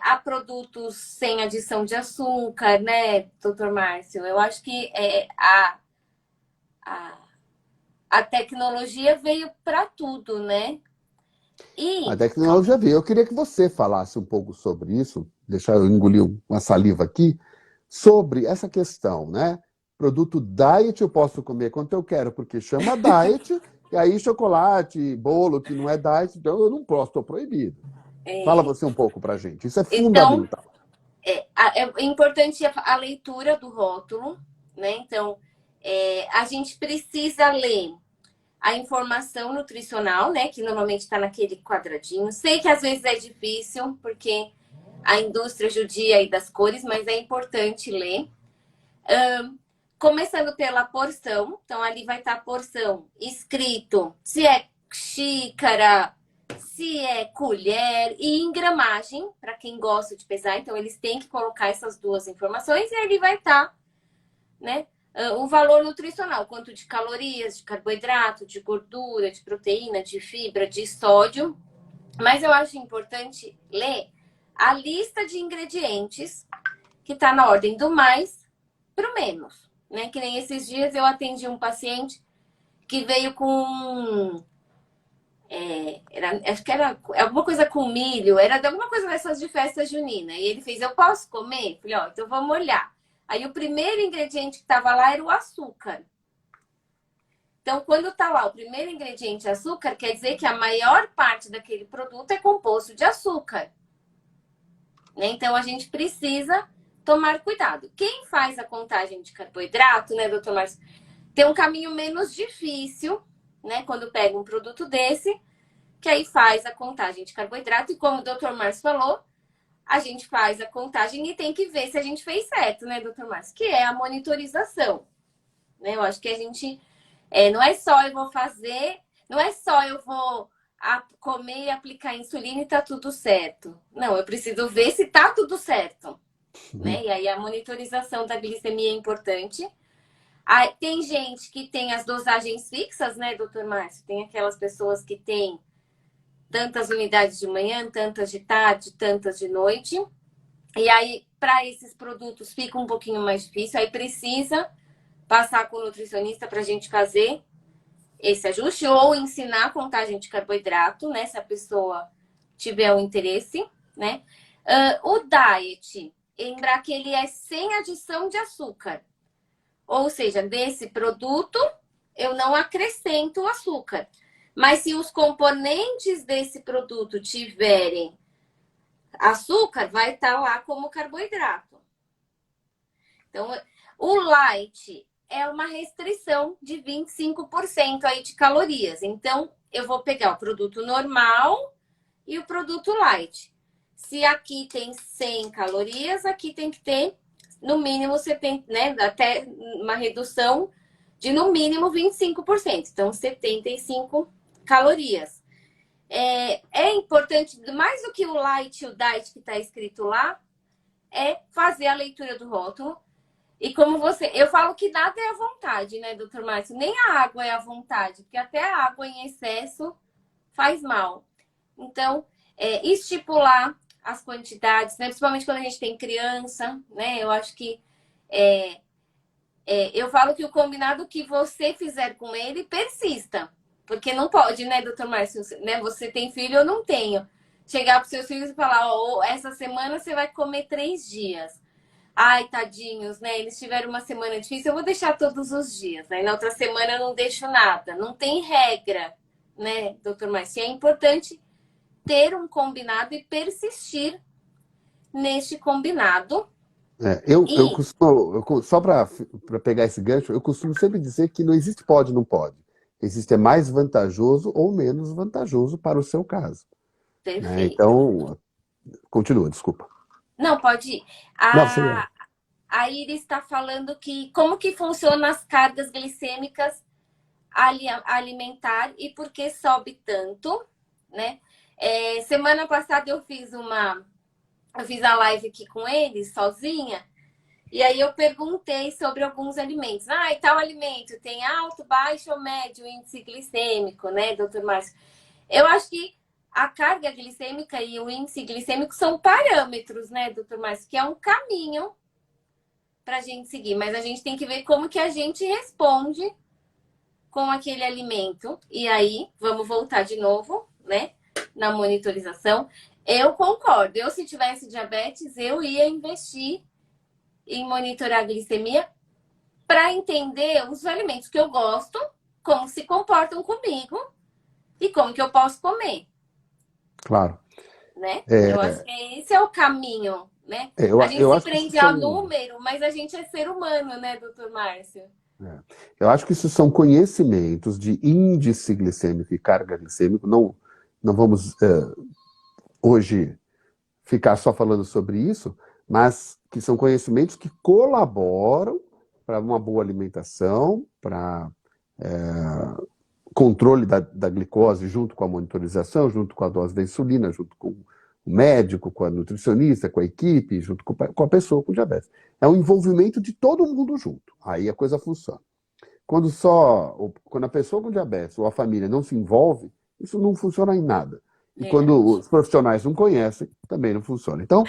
a produtos sem adição de açúcar, né, doutor Márcio? Eu acho que a, a tecnologia veio para tudo, né? A E tecnologia veio. Eu queria que você falasse um pouco sobre isso, deixar eu engolir uma saliva aqui, sobre essa questão, né? Produto diet eu posso comer quanto eu quero, porque chama diet, e aí chocolate, bolo que não é diet, então eu não posso, estou proibido. Fala você um pouco para a gente. Isso é então fundamental. é importante a leitura do rótulo, né? Então, a gente precisa ler a informação nutricional, né? Que normalmente está naquele quadradinho. Sei que às vezes é difícil, porque a indústria judia aí das cores, mas é importante ler. Começando pela porção, então ali vai estar a porção escrito se é xícara, se é colher e em gramagem, para quem gosta de pesar, então eles têm que colocar essas duas informações e ali vai estar, né, o valor nutricional, quanto de calorias, de carboidrato, de gordura, de proteína, de fibra, de sódio. Mas eu acho importante ler a lista de ingredientes que está na ordem do mais para o menos, né? Que nem esses dias eu atendi um paciente que veio com acho que era alguma coisa com milho, era de alguma coisa dessas de festa junina. E ele fez, eu posso comer? Falei, ó, então vamos olhar. Aí o primeiro ingrediente que estava lá era o açúcar. Então, quando tá lá o primeiro ingrediente açúcar, quer dizer que a maior parte daquele produto é composto de açúcar. Né? Então, a gente precisa tomar cuidado. Quem faz a contagem de carboidrato, né, doutor Márcio? ter um caminho menos difícil, né? Quando pega um produto desse, que aí faz a contagem de carboidrato. E como o Dr. Márcio falou, a gente faz a contagem e tem que ver se a gente fez certo, né, Dr. Márcio? Que é a monitorização. Né? Eu acho que a gente... não é só eu vou fazer... Não é só eu vou comer e aplicar insulina e tá tudo certo. Não, eu preciso ver se tá tudo certo. Né? E aí a monitorização da glicemia é importante. Aí, tem gente que tem as dosagens fixas, né, doutor Márcio? Tem aquelas pessoas que têm tantas unidades de manhã, tantas de tarde, tantas de noite. E aí, para esses produtos, fica um pouquinho mais difícil. Aí precisa passar com o nutricionista para a gente fazer esse ajuste ou ensinar a contagem de carboidrato, né? Se a pessoa tiver o interesse, né? O diet, lembrar que ele é sem adição de açúcar. Ou seja, desse produto, eu não acrescento açúcar. Mas se os componentes desse produto tiverem açúcar, vai estar lá como carboidrato. Então, o light é uma restrição de 25% aí de calorias. Então, eu vou pegar o produto normal e o produto light. Se aqui tem 100 calorias, aqui tem que ter no mínimo 70, né? Até uma redução de no mínimo 25%. Então, 75 calorias. É importante, mais do que o light e o diet que está escrito lá, é fazer a leitura do rótulo. E como eu falo que nada é à vontade, né, doutor Márcio? Nem a água é à vontade, porque até a água em excesso faz mal. Então, estipular as quantidades, né? Principalmente quando a gente tem criança, né? Eu acho que eu falo que o combinado que você fizer com ele persista. Porque não pode, né, doutor Márcio? Né? Você tem filho, eu não tenho. Chegar para os seus filhos e falar, essa semana você vai comer 3 dias. Ai, tadinhos, né? Eles tiveram uma semana difícil, eu vou deixar todos os dias. Né? Na outra semana eu não deixo nada. Não tem regra, né, doutor Márcio? É importante ter um combinado e persistir neste combinado. Eu costumo, só para pegar esse gancho, eu costumo sempre dizer que não existe pode, não pode. Existe mais vantajoso ou menos vantajoso para o seu caso. Né? Perfeito. Então, continua, desculpa. Não, pode ir. Não, sim, A Iris está falando que como que funcionam as cargas glicêmicas alimentar e por que sobe tanto, né? Semana passada eu fiz a live aqui com eles, sozinha, e aí eu perguntei sobre alguns alimentos. E tal alimento tem alto, baixo ou médio índice glicêmico, né, doutor Márcio? Eu acho que a carga glicêmica e o índice glicêmico são parâmetros, né, doutor Márcio? Que é um caminho para a gente seguir, mas a gente tem que ver como que a gente responde com aquele alimento. E aí, vamos voltar de novo, né, na monitorização. Eu concordo. Eu, se tivesse diabetes, eu ia investir em monitorar a glicemia para entender os alimentos que eu gosto, como se comportam comigo e como que eu posso comer. claro. Né? Eu acho que esse é o caminho, né? A gente Eu se acho que isso prende a número, mas a gente é ser humano, né, doutor Márcio? Eu acho que isso são conhecimentos de índice glicêmico e carga glicêmica. Não vamos hoje ficar só falando sobre isso, mas que são conhecimentos que colaboram para uma boa alimentação, para controle da glicose junto com a monitorização, junto com a dose da insulina, junto com o médico, com a nutricionista, com a equipe, junto com a pessoa com diabetes. É um envolvimento de todo mundo junto. Aí a coisa funciona. Quando a pessoa com diabetes ou a família não se envolve, isso não funciona em nada. E quando os profissionais não conhecem, também não funciona. Então,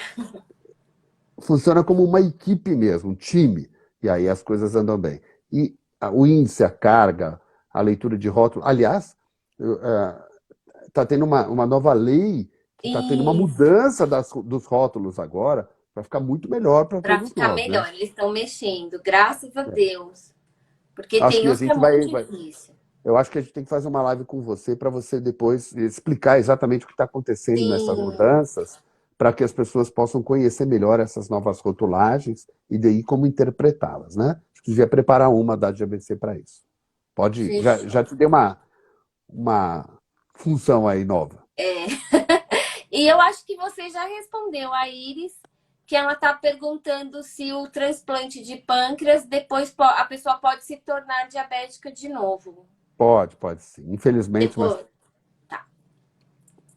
funciona como uma equipe mesmo, um time. E aí as coisas andam bem. E o índice, a carga, a leitura de rótulo. Aliás, está tendo uma nova lei que está tendo uma mudança dos rótulos agora para ficar muito melhor para todos ficar nós. melhor, Né? eles estão mexendo, graças a Deus. Porque Acho tem que a uns que é gente muito difícil. Eu acho que a gente tem que fazer uma live com você para você depois explicar exatamente o que está acontecendo nessas Sim, mudanças, para que as pessoas possam conhecer melhor essas novas rotulagens e daí como interpretá-las, né? Acho que devia preparar uma da GBC para isso. Pode ir. Já Fechou. te dei uma função aí nova. É. E eu acho que você já respondeu a Iris, que ela está perguntando se o transplante de pâncreas, depois a pessoa pode se tornar diabética de novo. Pode sim. Infelizmente, mas Depois. Tá.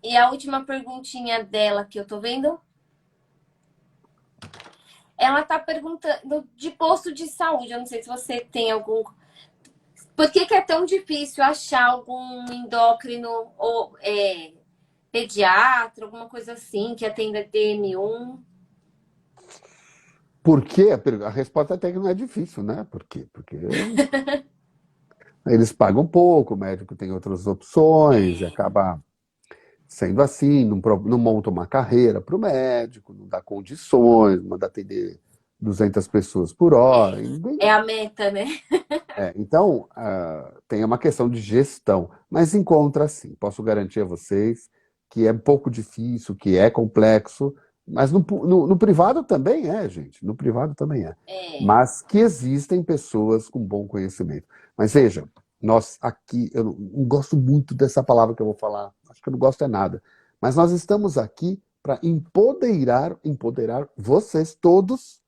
E a última perguntinha dela que eu tô vendo, ela tá perguntando de posto de saúde. Eu não sei se você tem algum. Por que que é tão difícil achar algum endócrino ou pediatra, alguma coisa assim, que atenda DM1? por quê? A resposta até que não é difícil, né? Por quê? Porque eles pagam pouco, o médico tem outras opções, e acaba sendo assim, não monta uma carreira para o médico, não dá condições, manda atender 200 pessoas por hora. E É a meta, né? então, tem uma questão de gestão, mas encontra sim. Posso garantir a vocês que é um pouco difícil, que é complexo, mas no privado também é, gente. No privado também é. É. Mas que existem pessoas com bom conhecimento. Mas veja, nós aqui, eu não gosto muito dessa palavra que eu vou falar, acho que eu não gosto é nada. Mas nós estamos aqui para empoderar vocês todos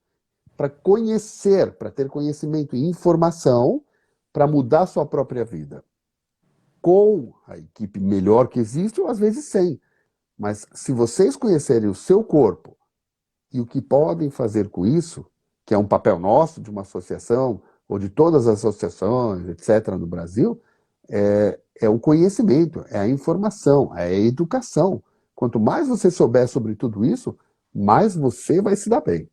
para conhecer, para ter conhecimento e informação para mudar sua própria vida. Com a equipe melhor que existe, ou às vezes sem. Mas se vocês conhecerem o seu corpo e o que podem fazer com isso, que é um papel nosso de uma associação, ou de todas as associações, etc., no Brasil, é o conhecimento, é a informação, é a educação. Quanto mais você souber sobre tudo isso, mais você vai se dar bem.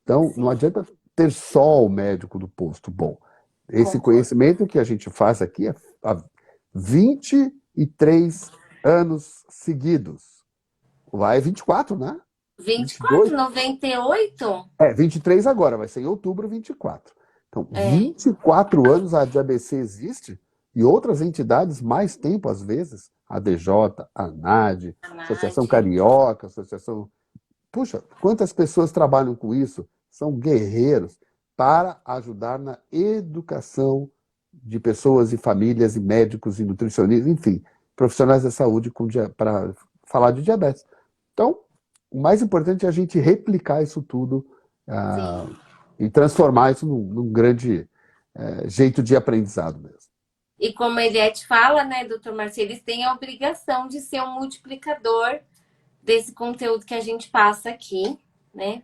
Então, não Sim, adianta ter só o médico do posto bom. Esse concordo. conhecimento que a gente faz aqui é há 23 anos seguidos. Lá é 24, né? 22? 24, 98? 23 agora, vai ser em outubro 24. Então, É. 24 anos a DABC existe e outras entidades mais tempo, às vezes. A DJ, a ANAD, A Associação Nádia. Carioca, Associação. Puxa, quantas pessoas trabalham com isso? São guerreiros para ajudar na educação de pessoas e famílias e médicos e nutricionistas, enfim, profissionais da saúde para falar de diabetes. Então, o mais importante é a gente replicar isso tudo ah, Sim. e transformar isso num grande jeito de aprendizado mesmo. E como a Eliette fala, né, doutor Marcelo, eles têm a obrigação de ser um multiplicador desse conteúdo que a gente passa aqui, né?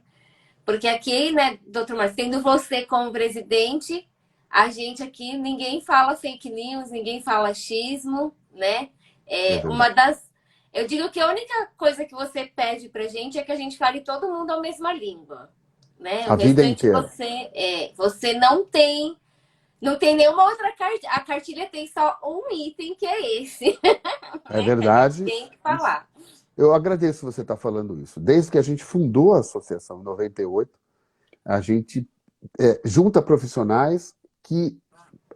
Porque aqui, né, doutor Marcelo, tendo você como presidente, a gente aqui, ninguém fala fake news, ninguém fala achismo, né? É É uma verdade. das. Eu digo que a única coisa que você pede pra gente é que a gente fale todo mundo a mesma língua, né? O A vida restante inteira. você não tem nenhuma outra cartilha. A cartilha tem só um item que é esse, É né? Que a gente verdade. tem que falar. Eu agradeço você estar falando isso. Desde que a gente fundou a associação em 98, a gente junta profissionais que,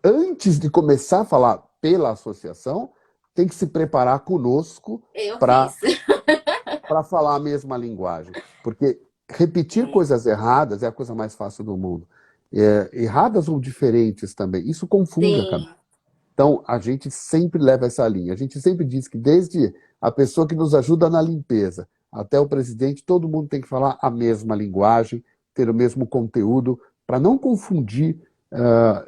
antes de começar a falar pela associação, tem que se preparar conosco Eu para fiz. falar a mesma linguagem. Porque repetir É, coisas erradas é a coisa mais fácil do mundo. Erradas ou diferentes também. Isso confunde a cabeça. sim, Então, a gente sempre leva essa linha. A gente sempre diz que desde a pessoa que nos ajuda na limpeza até o presidente, todo mundo tem que falar a mesma linguagem, ter o mesmo conteúdo, para não confundir.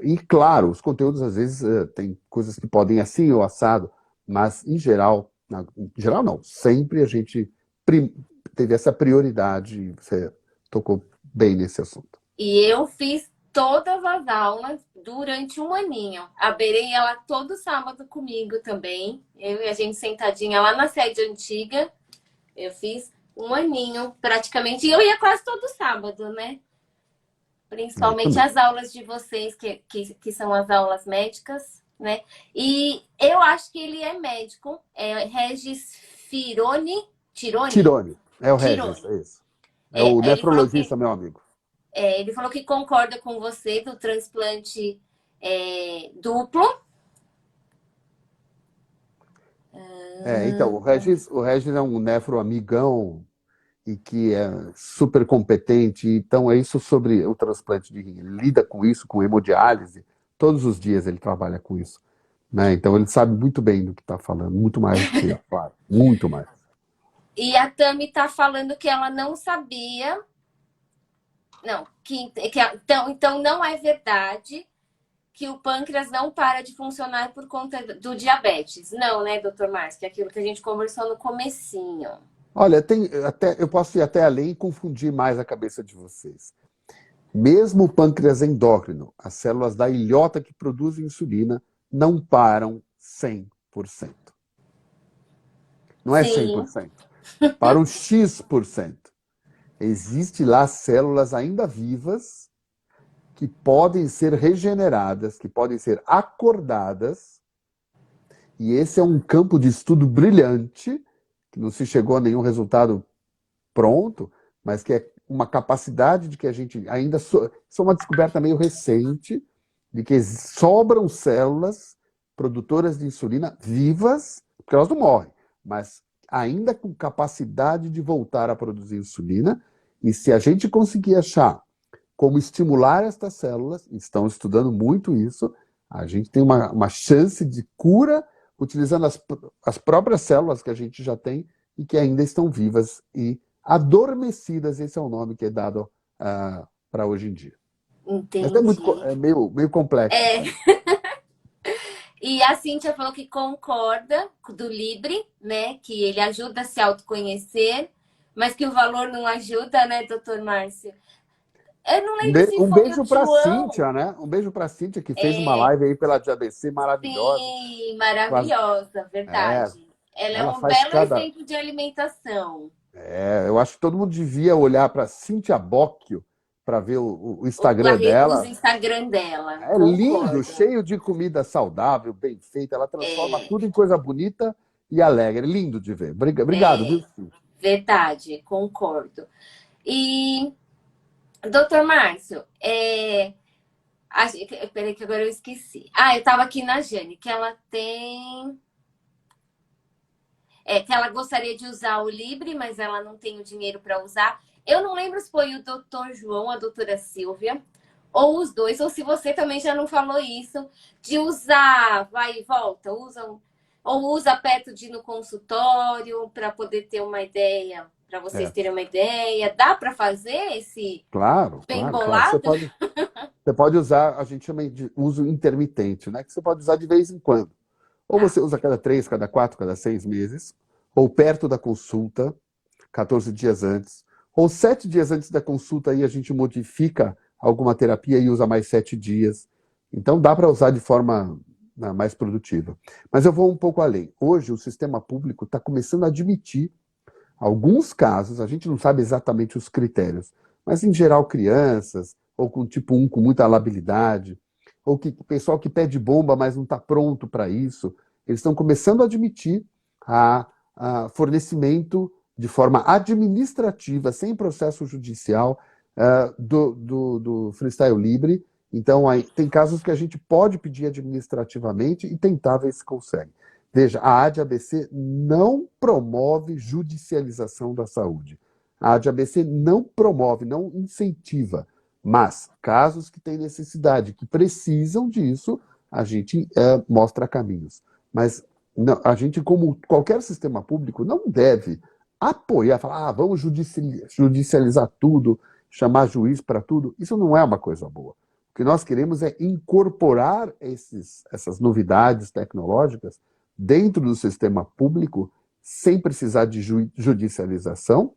E, claro, os conteúdos, às vezes, tem coisas que podem assim ou assado, mas, em geral não, sempre a gente teve essa prioridade, e você tocou bem nesse assunto. e eu fiz todas as aulas durante um aninho. Aberei ela todo sábado comigo também. Eu e a gente sentadinha lá na sede antiga. Eu fiz um aninho praticamente. E eu ia quase todo sábado, né? Eu Principalmente também. as aulas de vocês, que são as aulas médicas, né? E eu acho que ele é médico. É Regis Tironi? Tirone, é o Regis, Tironi. é isso. É o Ele falou que nefrologista, meu amigo. concorda com você do transplante duplo. Então, o Regis é um nefro amigão e que é super competente. Então, é isso sobre o transplante de rim. Ele lida com isso, com hemodiálise. Todos os dias ele trabalha com isso. Né? Então, ele sabe muito bem do que está falando, muito mais do que eu, claro, muito mais. E a Tami tá falando que ela não sabia. Não, então não é verdade que o pâncreas não para de funcionar por conta do diabetes. Não, né, doutor Márcio? Que é aquilo que a gente conversou no comecinho. Olha, eu posso ir até além e confundir mais a cabeça de vocês. Mesmo o pâncreas endócrino, as células da ilhota que produzem insulina, não param 100%. Não é Sim. 100%. Para um X%. Existem lá células ainda vivas que podem ser regeneradas, que podem ser acordadas, e esse é um campo de estudo brilhante, que não se chegou a nenhum resultado pronto, mas que é uma capacidade de que a gente ainda... Isso é uma descoberta meio recente, de que sobram células produtoras de insulina vivas, porque elas não morrem, mas ainda com capacidade de voltar a produzir insulina, e se a gente conseguir achar como estimular estas células, estão estudando muito isso, a gente tem uma chance de cura utilizando as próprias células que a gente já tem e que ainda estão vivas e adormecidas, esse é o nome que é dado para hoje em dia. Mas Entendi. é meio complexo. É. E a Cíntia falou que concorda do Libre, né? Que ele ajuda a se autoconhecer, mas que o valor não ajuda, né, doutor Márcio? Eu não lembro se Um foi o beijo para a João. Cíntia, né? Um beijo para a Cíntia, que fez uma live aí pela DABC maravilhosa. Sim, maravilhosa, É, verdade. Ela é ela um faz belo cada... exemplo de alimentação. Eu acho que todo mundo devia olhar para Cíntia Bocchio para ver o Instagram Os dela. Instagram dela, É lindo, concordo. cheio de comida saudável, bem feita. Ela transforma tudo em coisa bonita e alegre. Lindo de ver. Obrigado, viu, Cíntia? Verdade, concordo. E, doutor Márcio, peraí que agora eu esqueci. Eu tava aqui na Jane, que ela tem. Que ela gostaria de usar o Libre, mas ela não tem o dinheiro para usar. Eu não lembro se foi o doutor João, a doutora Silvia, ou os dois, ou se você também já não falou isso, de usar, vai e volta, ou usa perto de ir no consultório para poder ter uma ideia, para vocês É, terem uma ideia. Dá para fazer esse claro, bem claro, claro. bolado? Você pode usar, a gente chama de uso intermitente, né? Que você pode usar de vez em quando. Ou Tá. você usa cada 3, cada 4, cada 6 meses, ou perto da consulta, 14 dias antes, ou 7 dias antes da consulta, aí a gente modifica alguma terapia e usa mais 7 dias. Então dá para usar de forma mais produtiva. Mas eu vou um pouco além. Hoje o sistema público está começando a admitir alguns casos, a gente não sabe exatamente os critérios, mas em geral crianças, ou com tipo 1 com muita labilidade, ou que pessoal que pede bomba, mas não está pronto para isso, eles estão começando a admitir a fornecimento de forma administrativa, sem processo judicial, do Freestyle Libre. Então, aí, tem casos que a gente pode pedir administrativamente e tentar ver se consegue. Veja, a AD-ABC não promove judicialização da saúde. A AD-ABC não promove, não incentiva. Mas, casos que têm necessidade, que precisam disso, a gente mostra caminhos. Mas não, a gente, como qualquer sistema público, não deve apoiar, falar, vamos judicializar tudo, chamar juiz para tudo. Isso não é uma coisa boa. O que nós queremos é incorporar essas novidades tecnológicas dentro do sistema público, sem precisar de judicialização,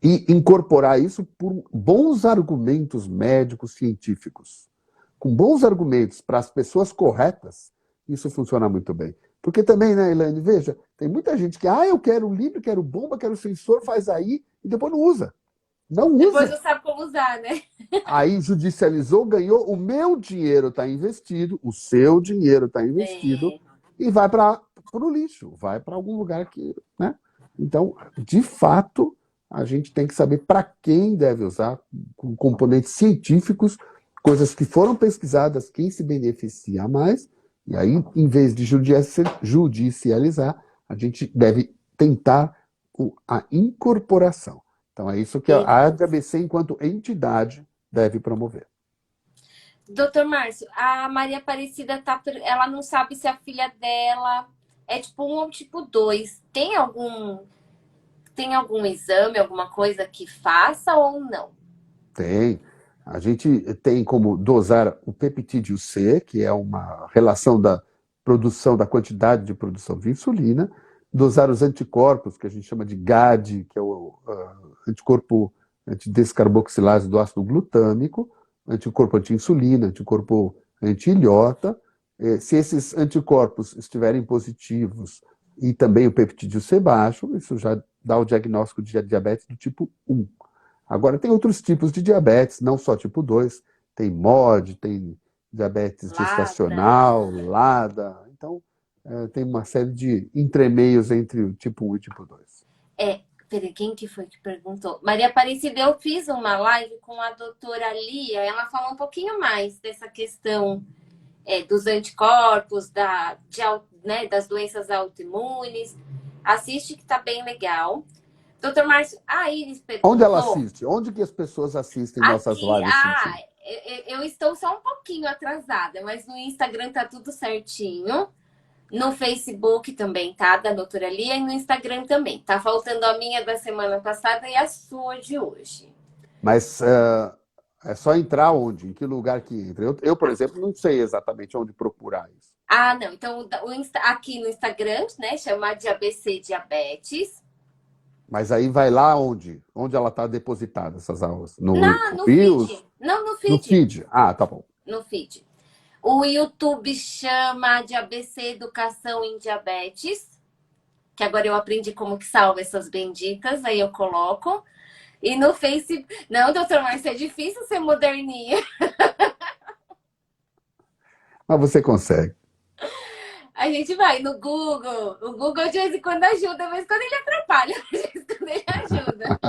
e incorporar isso por bons argumentos médicos científicos. Com bons argumentos para as pessoas corretas, isso funciona muito bem. Porque também, né, Elaine, veja, tem muita gente que, eu quero livre, quero bomba, quero sensor, faz aí, e depois não usa. Não Depois usa. não sabe como usar, né? Aí judicializou, ganhou, o meu dinheiro está investido, o seu dinheiro está investido, e vai para o lixo, vai para algum lugar que... Né? Então, de fato, a gente tem que saber para quem deve usar, com componentes científicos, coisas que foram pesquisadas, quem se beneficia mais, e aí, em vez de judicializar, a gente deve tentar a incorporação. Então, é isso que a ADABC, enquanto entidade, deve promover. Doutor Márcio, a Maria Aparecida ela não sabe se a filha dela é tipo 1 ou tipo 2. Tem algum exame, alguma coisa que faça ou não? Tem. A gente tem como dosar o peptídeo C, que é uma relação da produção, da quantidade de produção de insulina, dosar os anticorpos, que a gente chama de GAD, que é o anticorpo antidescarboxilase do ácido glutâmico, anticorpo anti-insulina, anticorpo anti-ilhota. Se esses anticorpos estiverem positivos e também o peptídeo C baixo, isso já dá o diagnóstico de diabetes do tipo 1. Agora, tem outros tipos de diabetes, não só tipo 2, tem MOD, tem diabetes gestacional, LADA, então tem uma série de entremeios entre o tipo 1 e o tipo 2. Peraí, quem que foi que perguntou? Maria Aparecida, eu fiz uma live com a doutora Lia, ela falou um pouquinho mais dessa questão dos anticorpos, das doenças autoimunes. Assiste que tá bem legal. Doutor Márcio, a Iris perguntou... Onde ela assiste? Onde que as pessoas assistem nossas lives? Eu estou só um pouquinho atrasada, mas no Instagram tá tudo certinho. No Facebook também, tá? Da doutora Lia. E no Instagram também. Tá faltando a minha da semana passada e a sua de hoje. Mas é só entrar onde? Em que lugar que entra? Eu, por exemplo, não sei exatamente onde procurar isso. Não. Então, aqui no Instagram, né? Chama de ABC Diabetes. Mas aí vai lá onde? Onde ela está depositada, essas aulas? No feed. Não, no feed. No feed. Ah, tá bom. No feed. O YouTube chama de ABC Educação em Diabetes, que agora eu aprendi como que salva essas benditas, aí eu coloco. E no Facebook... Não, doutor Márcio, é difícil ser moderninha. Mas você consegue. A gente vai no Google. O Google de vez em quando ajuda, mas quando ele atrapalha, de vez em quando ele ajuda.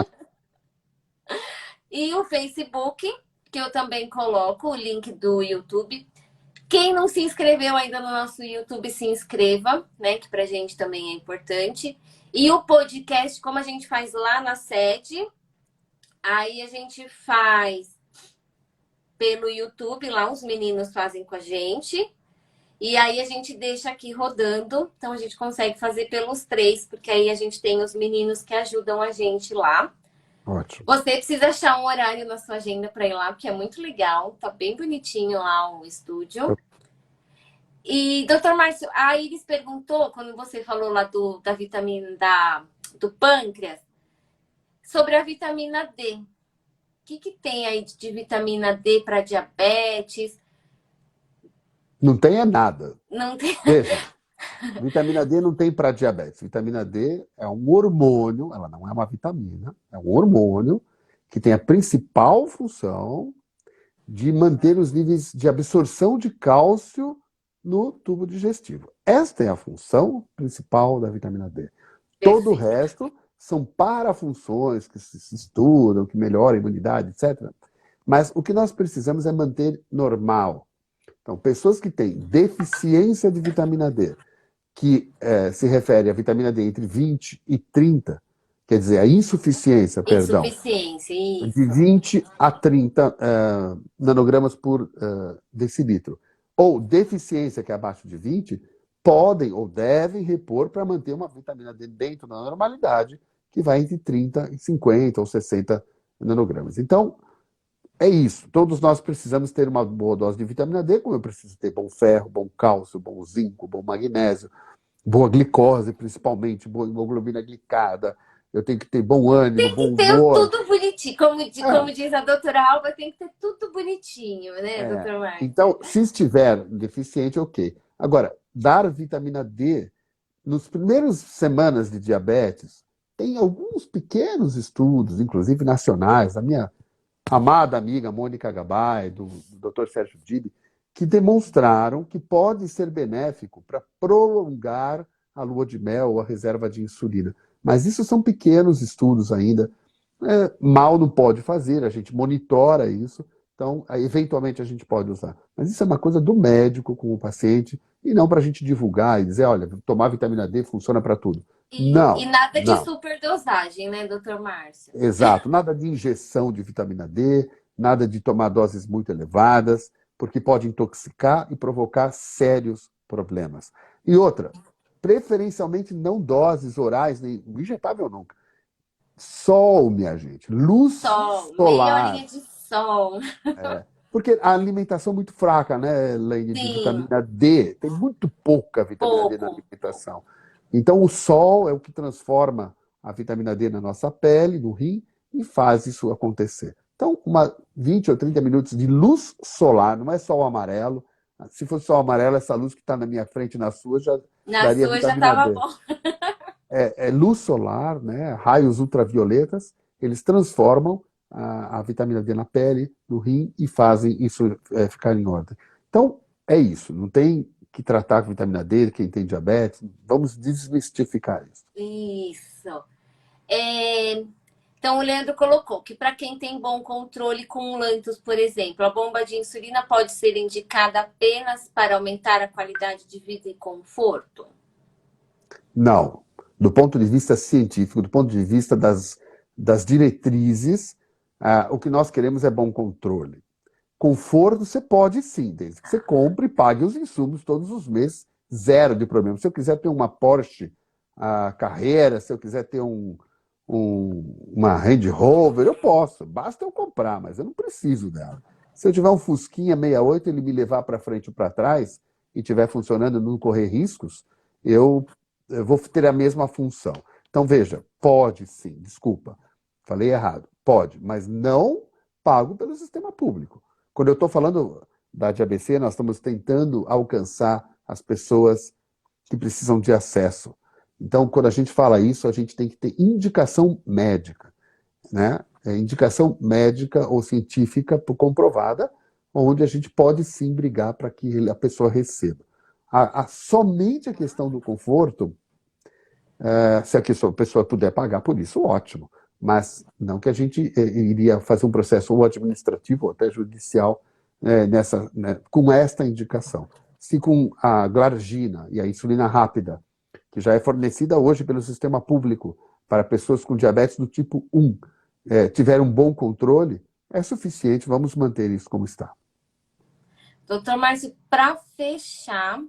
E o Facebook, que eu também coloco o link do YouTube. Quem não se inscreveu ainda no nosso YouTube, se inscreva, né? Que pra gente também é importante. E o podcast, como a gente faz lá na sede, aí a gente faz pelo YouTube, lá os meninos fazem com a gente. E aí a gente deixa aqui rodando, então a gente consegue fazer pelos 3, porque aí a gente tem os meninos que ajudam a gente lá. Ótimo. Você precisa achar um horário na sua agenda para ir lá, porque é muito legal, tá bem bonitinho lá o estúdio. E, doutor Márcio, a Iris perguntou, quando você falou lá da vitamina do pâncreas, sobre a vitamina D. O que tem aí de vitamina D para diabetes? Não tem nada. Não tem. Veja, vitamina D não tem para diabetes. Vitamina D é um hormônio, ela não é uma vitamina, é um hormônio que tem a principal função de manter os níveis de absorção de cálcio no tubo digestivo. Esta é a função principal da vitamina D. Todo o resto são parafunções que se estudam, que melhoram a imunidade, etc. Mas o que nós precisamos é manter normal. Então, pessoas que têm deficiência de vitamina D, que se refere à vitamina D entre 20 e 30, quer dizer, a insuficiência, perdão, isso. De 20 a 30 nanogramas por decilitro, ou deficiência, que é abaixo de 20, podem ou devem repor para manter uma vitamina D dentro da normalidade, que vai entre 30 e 50 ou 60 nanogramas. Então, é isso. Todos nós precisamos ter uma boa dose de vitamina D, como eu preciso ter bom ferro, bom cálcio, bom zinco, bom magnésio, boa glicose, principalmente, boa hemoglobina glicada. Eu tenho que ter bom ânimo, bom humor. Tem que ter tudo bonitinho. Como diz a doutora Alba, tem que ter tudo bonitinho, né, doutor Marcos? Então, se estiver deficiente, ok. Agora, dar vitamina D, nos primeiros semanas de diabetes, tem alguns pequenos estudos, inclusive nacionais, a minha amada amiga Mônica Gabay, do Dr. Sérgio Dib, que demonstraram que pode ser benéfico para prolongar a lua de mel ou a reserva de insulina. Mas isso são pequenos estudos ainda. Mal não pode fazer, a gente monitora isso, então eventualmente a gente pode usar. Mas isso é uma coisa do médico com o paciente e não para a gente divulgar e dizer, olha, tomar vitamina D funciona para tudo. E Não, nada de não. superdosagem, né, doutor Márcio? Exato, nada de injeção de vitamina D, nada de tomar doses muito elevadas, porque pode intoxicar e provocar sérios problemas. E outra, preferencialmente não doses orais, nem injetável nunca. Sol, minha gente, luz Sol, meia solar. horinha de sol. Porque a alimentação é muito fraca, né, Elaine, de Sim, vitamina D. Tem muito pouca vitamina D na pouco. alimentação. Então, o sol é o que transforma a vitamina D na nossa pele, no rim, e faz isso acontecer. Então, 20 ou 30 minutos de luz solar, não é sol amarelo. Se fosse sol amarelo, essa luz que está na minha frente e na sua já Na daria sua já vitamina tava D. bom. É luz solar, né, raios ultravioletas, eles transformam a vitamina D na pele, no rim e fazem isso ficar em ordem. Então, é isso. Não tem que tratar com vitamina D, quem tem diabetes. Vamos desmistificar isso. Isso. É, então, o Leandro colocou que para quem tem bom controle com lantos, por exemplo, a bomba de insulina pode ser indicada apenas para aumentar a qualidade de vida e conforto? Não. Do ponto de vista científico, do ponto de vista das diretrizes, o que nós queremos é bom controle. Conforto você pode sim, desde que você compre e pague os insumos todos os meses, zero de problema. Se eu quiser ter uma Porsche Carrera, se eu quiser ter uma Range Rover, eu posso, basta eu comprar, mas eu não preciso dela. Se eu tiver um Fusquinha 68, ele me levar para frente ou para trás e estiver funcionando, não correr riscos, eu vou ter a mesma função. Então, veja, pode sim, desculpa, falei errado, pode, mas não pago pelo sistema público. Quando eu estou falando da DABC, nós estamos tentando alcançar as pessoas que precisam de acesso. Então, quando a gente fala isso, a gente tem que ter indicação médica, né? Indicação médica ou científica comprovada, onde a gente pode sim brigar para que a pessoa receba. Somente a questão do conforto, se a pessoa puder pagar por isso, ótimo. Mas não que a gente iria fazer um processo ou administrativo ou até judicial né, com esta indicação. Se com a glargina e a insulina rápida, que já é fornecida hoje pelo sistema público para pessoas com diabetes do tipo 1, tiver um bom controle, é suficiente, vamos manter isso como está. Doutor Márcio, para fechar,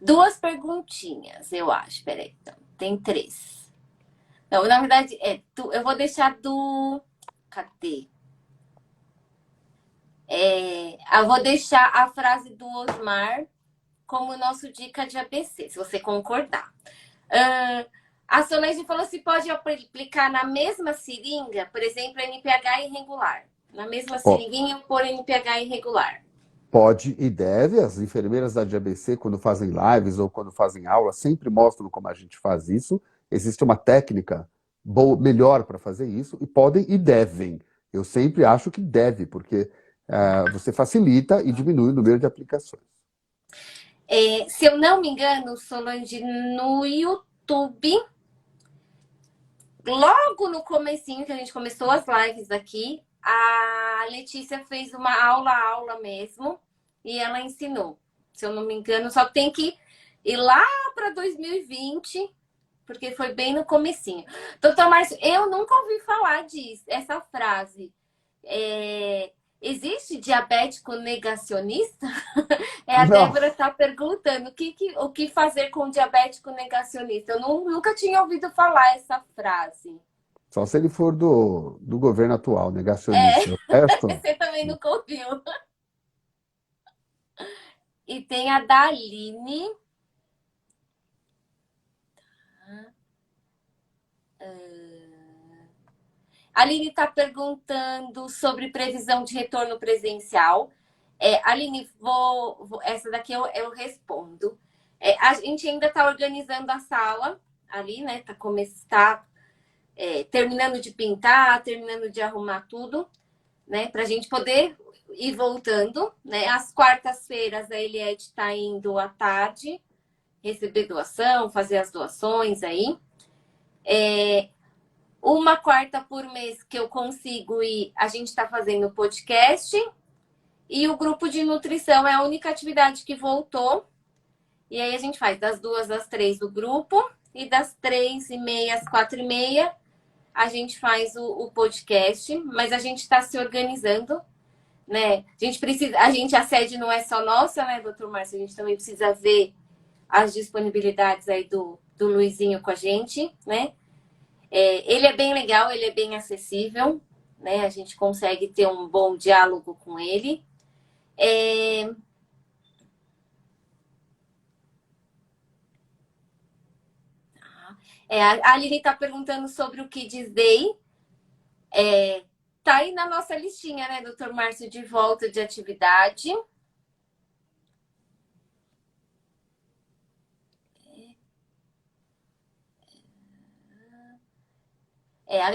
duas perguntinhas, eu acho. Peraí, então, tem três. Não, na verdade, eu vou deixar do. Cadê? Eu vou deixar a frase do Osmar como nosso dica de ABC, se você concordar. A Solange falou se pode aplicar na mesma seringa, por exemplo, NPH irregular. Na mesma seringuinha, por NPH irregular. Pode e deve. As enfermeiras da DABC, quando fazem lives ou quando fazem aula, sempre mostram como a gente faz isso. Existe uma técnica melhor para fazer isso, e podem e devem. Eu sempre acho que deve, porque você facilita e diminui o número de aplicações. Se eu não me engano, Solange, no YouTube, logo no comecinho que a gente começou as lives aqui, a Letícia fez uma aula mesmo, e ela ensinou. Se eu não me engano, só tem que ir lá para 2020, porque foi bem no comecinho. Doutor Márcio, eu nunca ouvi falar disso, essa frase. Existe diabético negacionista? A Não, Débora está perguntando o que fazer com diabético negacionista. Eu nunca tinha ouvido falar essa frase. só se ele for do governo atual, negacionista. O resto, Você também nunca ouviu. E tem a Daline. A Aline está perguntando sobre previsão de retorno presencial. Aline, essa daqui eu respondo. A gente ainda está organizando a sala ali, né? Tá terminando de pintar, terminando de arrumar tudo, né? Para a gente poder ir voltando, né? Às quartas-feiras a Eliette está indo à tarde receber doação, fazer as doações aí. Uma quarta por mês que eu consigo ir, a gente está fazendo podcast. E o grupo de nutrição é a única atividade que voltou. E aí a gente faz das 2 às 3 do grupo e das 3h30 às 4h30 a gente faz o podcast, mas a gente está se organizando, né? A sede não é só nossa, né, doutor Márcio? A gente também precisa ver as disponibilidades aí do Luizinho com a gente, né? Ele é bem legal, ele é bem acessível, né? A gente consegue ter um bom diálogo com ele. A Aline está perguntando sobre o Kids Day. Tá aí na nossa listinha, né, doutor Márcio, de volta de atividade.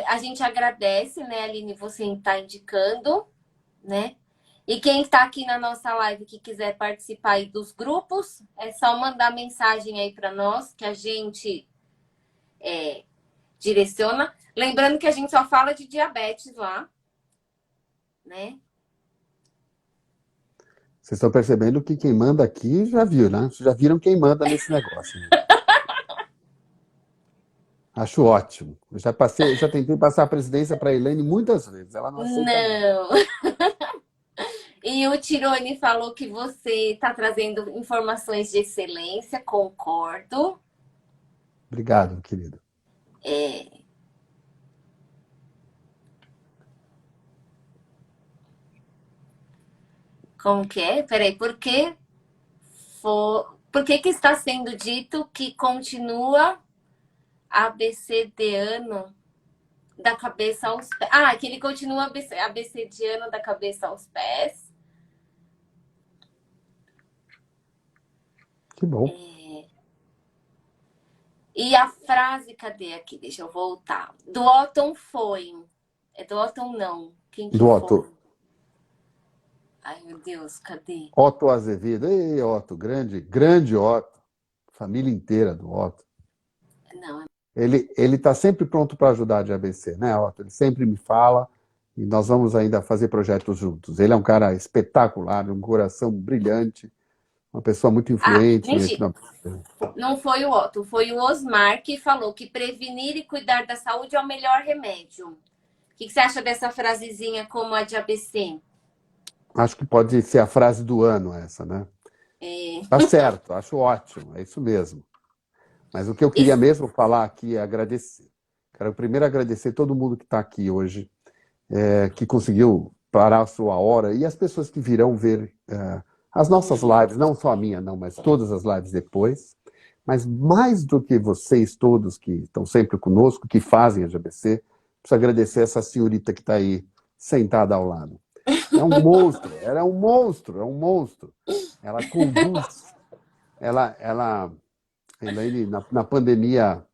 A gente agradece, né, Aline, você está indicando, né? E quem está aqui na nossa live que quiser participar aí dos grupos, é só mandar mensagem aí para nós, que a gente direciona. Lembrando que a gente só fala de diabetes lá, né? Vocês estão percebendo que quem manda aqui já viu, né? Vocês já viram quem manda nesse negócio, né? Acho ótimo. Eu já tentei passar a presidência para a Elaine muitas vezes. Ela não aceita, não. Não. E o Tirone falou que você está trazendo informações de excelência, concordo. Obrigado, querido. Como que é? Peraí, por que está sendo dito que continua ABCDano da cabeça aos pés? Ah, que ele continua ABCDano da cabeça aos pés. Que bom. E a frase, cadê aqui? Deixa eu voltar. Do Otton foi. É do Otton, não. Quem que Do foi? Otto. Ai, meu Deus, cadê? Otto Azevedo. Ei, Otto, grande Otto. Família inteira do Otto. Não, Ele está sempre pronto para ajudar a DABC, né, Otto? Ele sempre me fala e nós vamos ainda fazer projetos juntos. Ele é um cara espetacular, um coração brilhante, uma pessoa muito influente. mentira. Não foi o Otto, foi o Osmar que falou que prevenir e cuidar da saúde é o melhor remédio. O que você acha dessa frasezinha como a de ABC? Acho que pode ser a frase do ano essa, né? Tá certo, acho ótimo, é isso mesmo. Mas o que eu queria mesmo falar aqui é agradecer. Quero primeiro agradecer todo mundo que está aqui hoje, que conseguiu parar a sua hora, e as pessoas que virão ver as nossas lives, não só a minha, não, mas todas as lives depois. Mas mais do que vocês todos que estão sempre conosco, que fazem a GBC, preciso agradecer essa senhorita que está aí sentada ao lado. É um monstro, ela é um monstro, é um monstro. Ela conduz, a Elaine, na pandemia,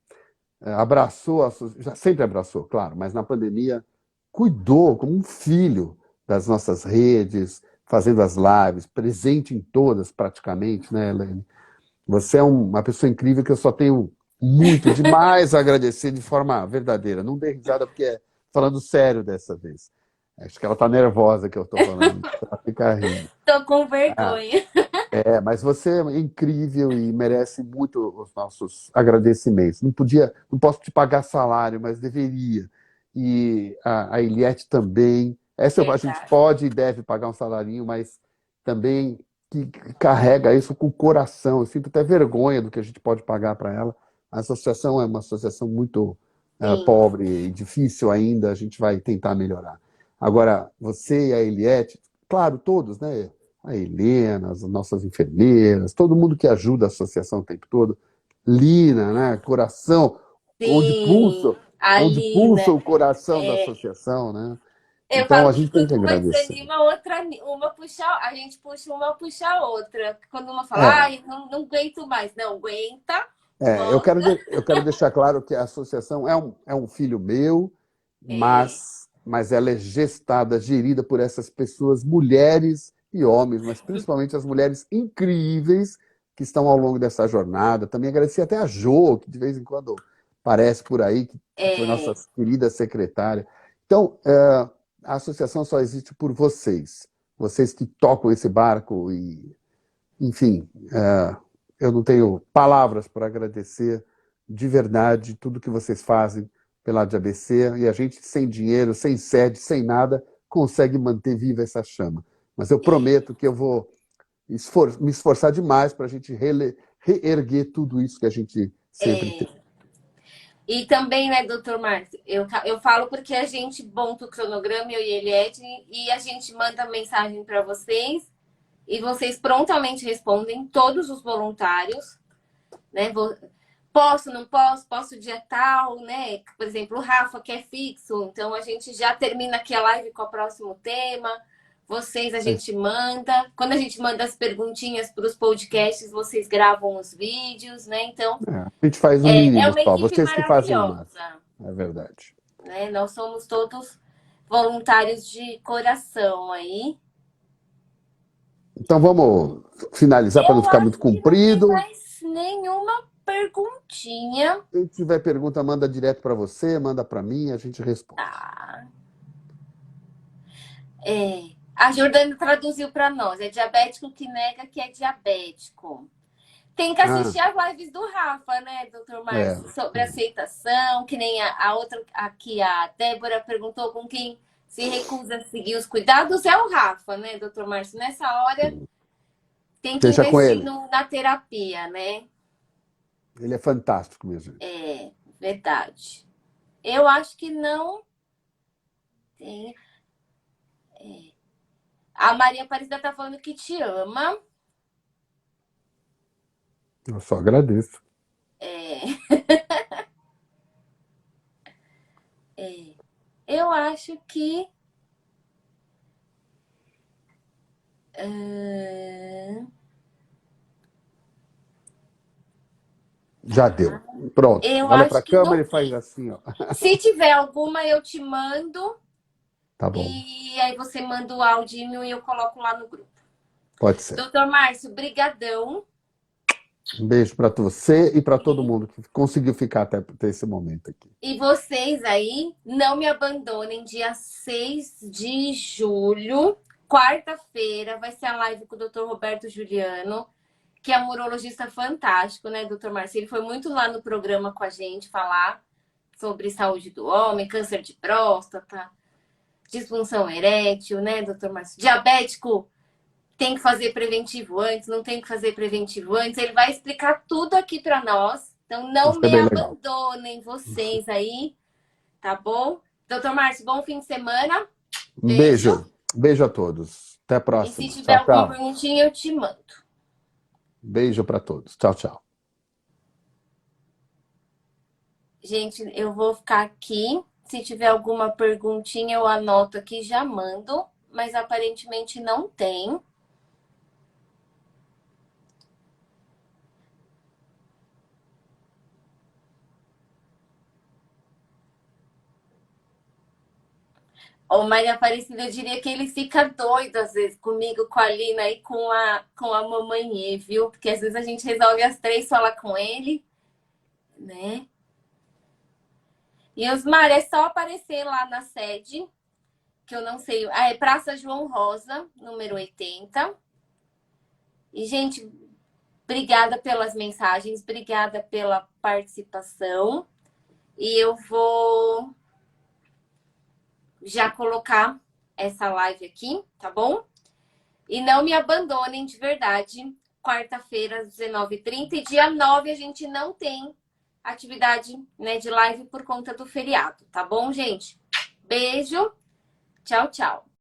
abraçou, já sempre abraçou, claro, mas na pandemia cuidou como um filho das nossas redes, fazendo as lives, presente em todas praticamente, né, Elaine? Você é uma pessoa incrível que eu só tenho muito demais a agradecer de forma verdadeira. Não dê risada porque é falando sério dessa vez. Acho que ela está nervosa que eu estou falando. Ela fica rindo. Tô com vergonha. Mas você é incrível e merece muito os nossos agradecimentos. Não posso te pagar salário, mas deveria. E a Eliette também. Essa a gente pode e deve pagar um salarinho, mas também que carrega isso com o coração. Eu sinto até vergonha do que a gente pode pagar para ela. A associação é uma associação muito pobre e difícil ainda. A gente vai tentar melhorar. Agora, você e a Eliette, claro, todos, né? A Helena, as nossas enfermeiras, todo mundo que ajuda a associação o tempo todo. Lina, né? Coração, onde pulsa o coração da associação, né? Eu Então falo a que gente tem que quando uma agradecer. desanima, uma puxa, a gente puxa uma, puxa a outra. Quando uma fala, ai, não aguento mais. Não, aguenta, eu volta. quero deixar claro que a associação é um filho meu, mas ela é gestada, gerida por essas pessoas, mulheres e homens, mas principalmente as mulheres incríveis que estão ao longo dessa jornada. Também agradecer até a Jo, que de vez em quando aparece por aí, que foi nossa querida secretária. Então, a associação só existe por vocês. vocês que tocam esse barco e, enfim, eu não tenho palavras para agradecer de verdade tudo que vocês fazem pela ABC, e a gente sem dinheiro, sem sede, sem nada, consegue manter viva essa chama. Mas eu prometo que eu vou me esforçar demais para a gente reerguer tudo isso que a gente sempre É, teve. e também, né, doutor Márcio, eu falo porque a gente monta o cronograma, eu e Eliette, e a gente manda mensagem para vocês, e vocês prontamente respondem, todos os voluntários, né? Posso, não posso, posso dia tal, né? Por exemplo, o Rafa, que é fixo, então a gente já termina aqui a live com o próximo tema. Vocês a gente manda. Quando a gente manda as perguntinhas para os podcasts, vocês gravam os vídeos, né? Então, A gente faz o é mínimo uma só, equipe vocês que fazem o máximo. maravilhosa, É verdade. né? Nós somos todos voluntários de coração aí. Então vamos finalizar para não Eu ficar muito acho que não tem comprido. mais nenhuma perguntinha. Se tiver pergunta, manda direto para você, manda para mim, a gente responde. Tá. A Jordana traduziu para nós. É diabético que nega que é diabético. Tem que Ah, assistir as lives do Rafa, né, doutor é. Márcio? Sobre aceitação, que nem a outra aqui, a Débora perguntou com quem se recusa a seguir os cuidados. É o Rafa, né, doutor Márcio? Nessa hora tem que Deixa com investir ele. na terapia, né? Ele é fantástico, minha gente. É, verdade. Eu acho que não tem. A Maria Aparecida tá falando que te ama. Eu só agradeço. Eu acho que. Já deu. Pronto. Eu Olha para acho a que câmera não e faz tem. assim, ó. Se tiver alguma, eu te mando. Tá bom. E aí você manda o áudio e eu coloco lá no grupo. Pode ser. Doutor Márcio, brigadão. Um beijo para você e para todo mundo que conseguiu ficar até esse momento aqui. E vocês aí, não me abandonem. Dia 6 de julho, quarta-feira, vai ser a live com o doutor Roberto Juliano, que é um urologista fantástico, né, doutor Márcio? Ele foi muito lá no programa com a gente falar sobre saúde do homem, câncer de próstata, disfunção erétil, né, doutor Márcio? Diabético, tem que fazer preventivo antes, não tem que fazer preventivo antes. Ele vai explicar tudo aqui para nós. Então, não Isso é me bem legal. abandonem vocês aí, tá bom? Doutor Márcio, bom fim de semana. Um Beijo. beijo. Beijo a todos. Até a E próxima. se tiver Tchau, alguma tchau. perguntinha, eu te mando. Beijo para todos. Tchau, tchau. Gente, eu vou ficar aqui. Se tiver alguma perguntinha, eu anoto aqui e já mando. Mas aparentemente não tem. Ô, Maria Aparecida, eu diria que ele fica doido às vezes comigo, com a Lina e com a mamãe, viu? Porque às vezes a gente resolve as três falar com ele, né? E Osmar, é só aparecer lá na sede, que eu não sei. Ah, é Praça João Rosa, número 80. E, gente, obrigada pelas mensagens, obrigada pela participação. E eu vou já colocar essa live aqui, tá bom? E não me abandonem de verdade. Quarta-feira, às 19h30. E dia 9 a gente não tem atividade, né, de live por conta do feriado, tá bom, gente? Beijo. Tchau, tchau.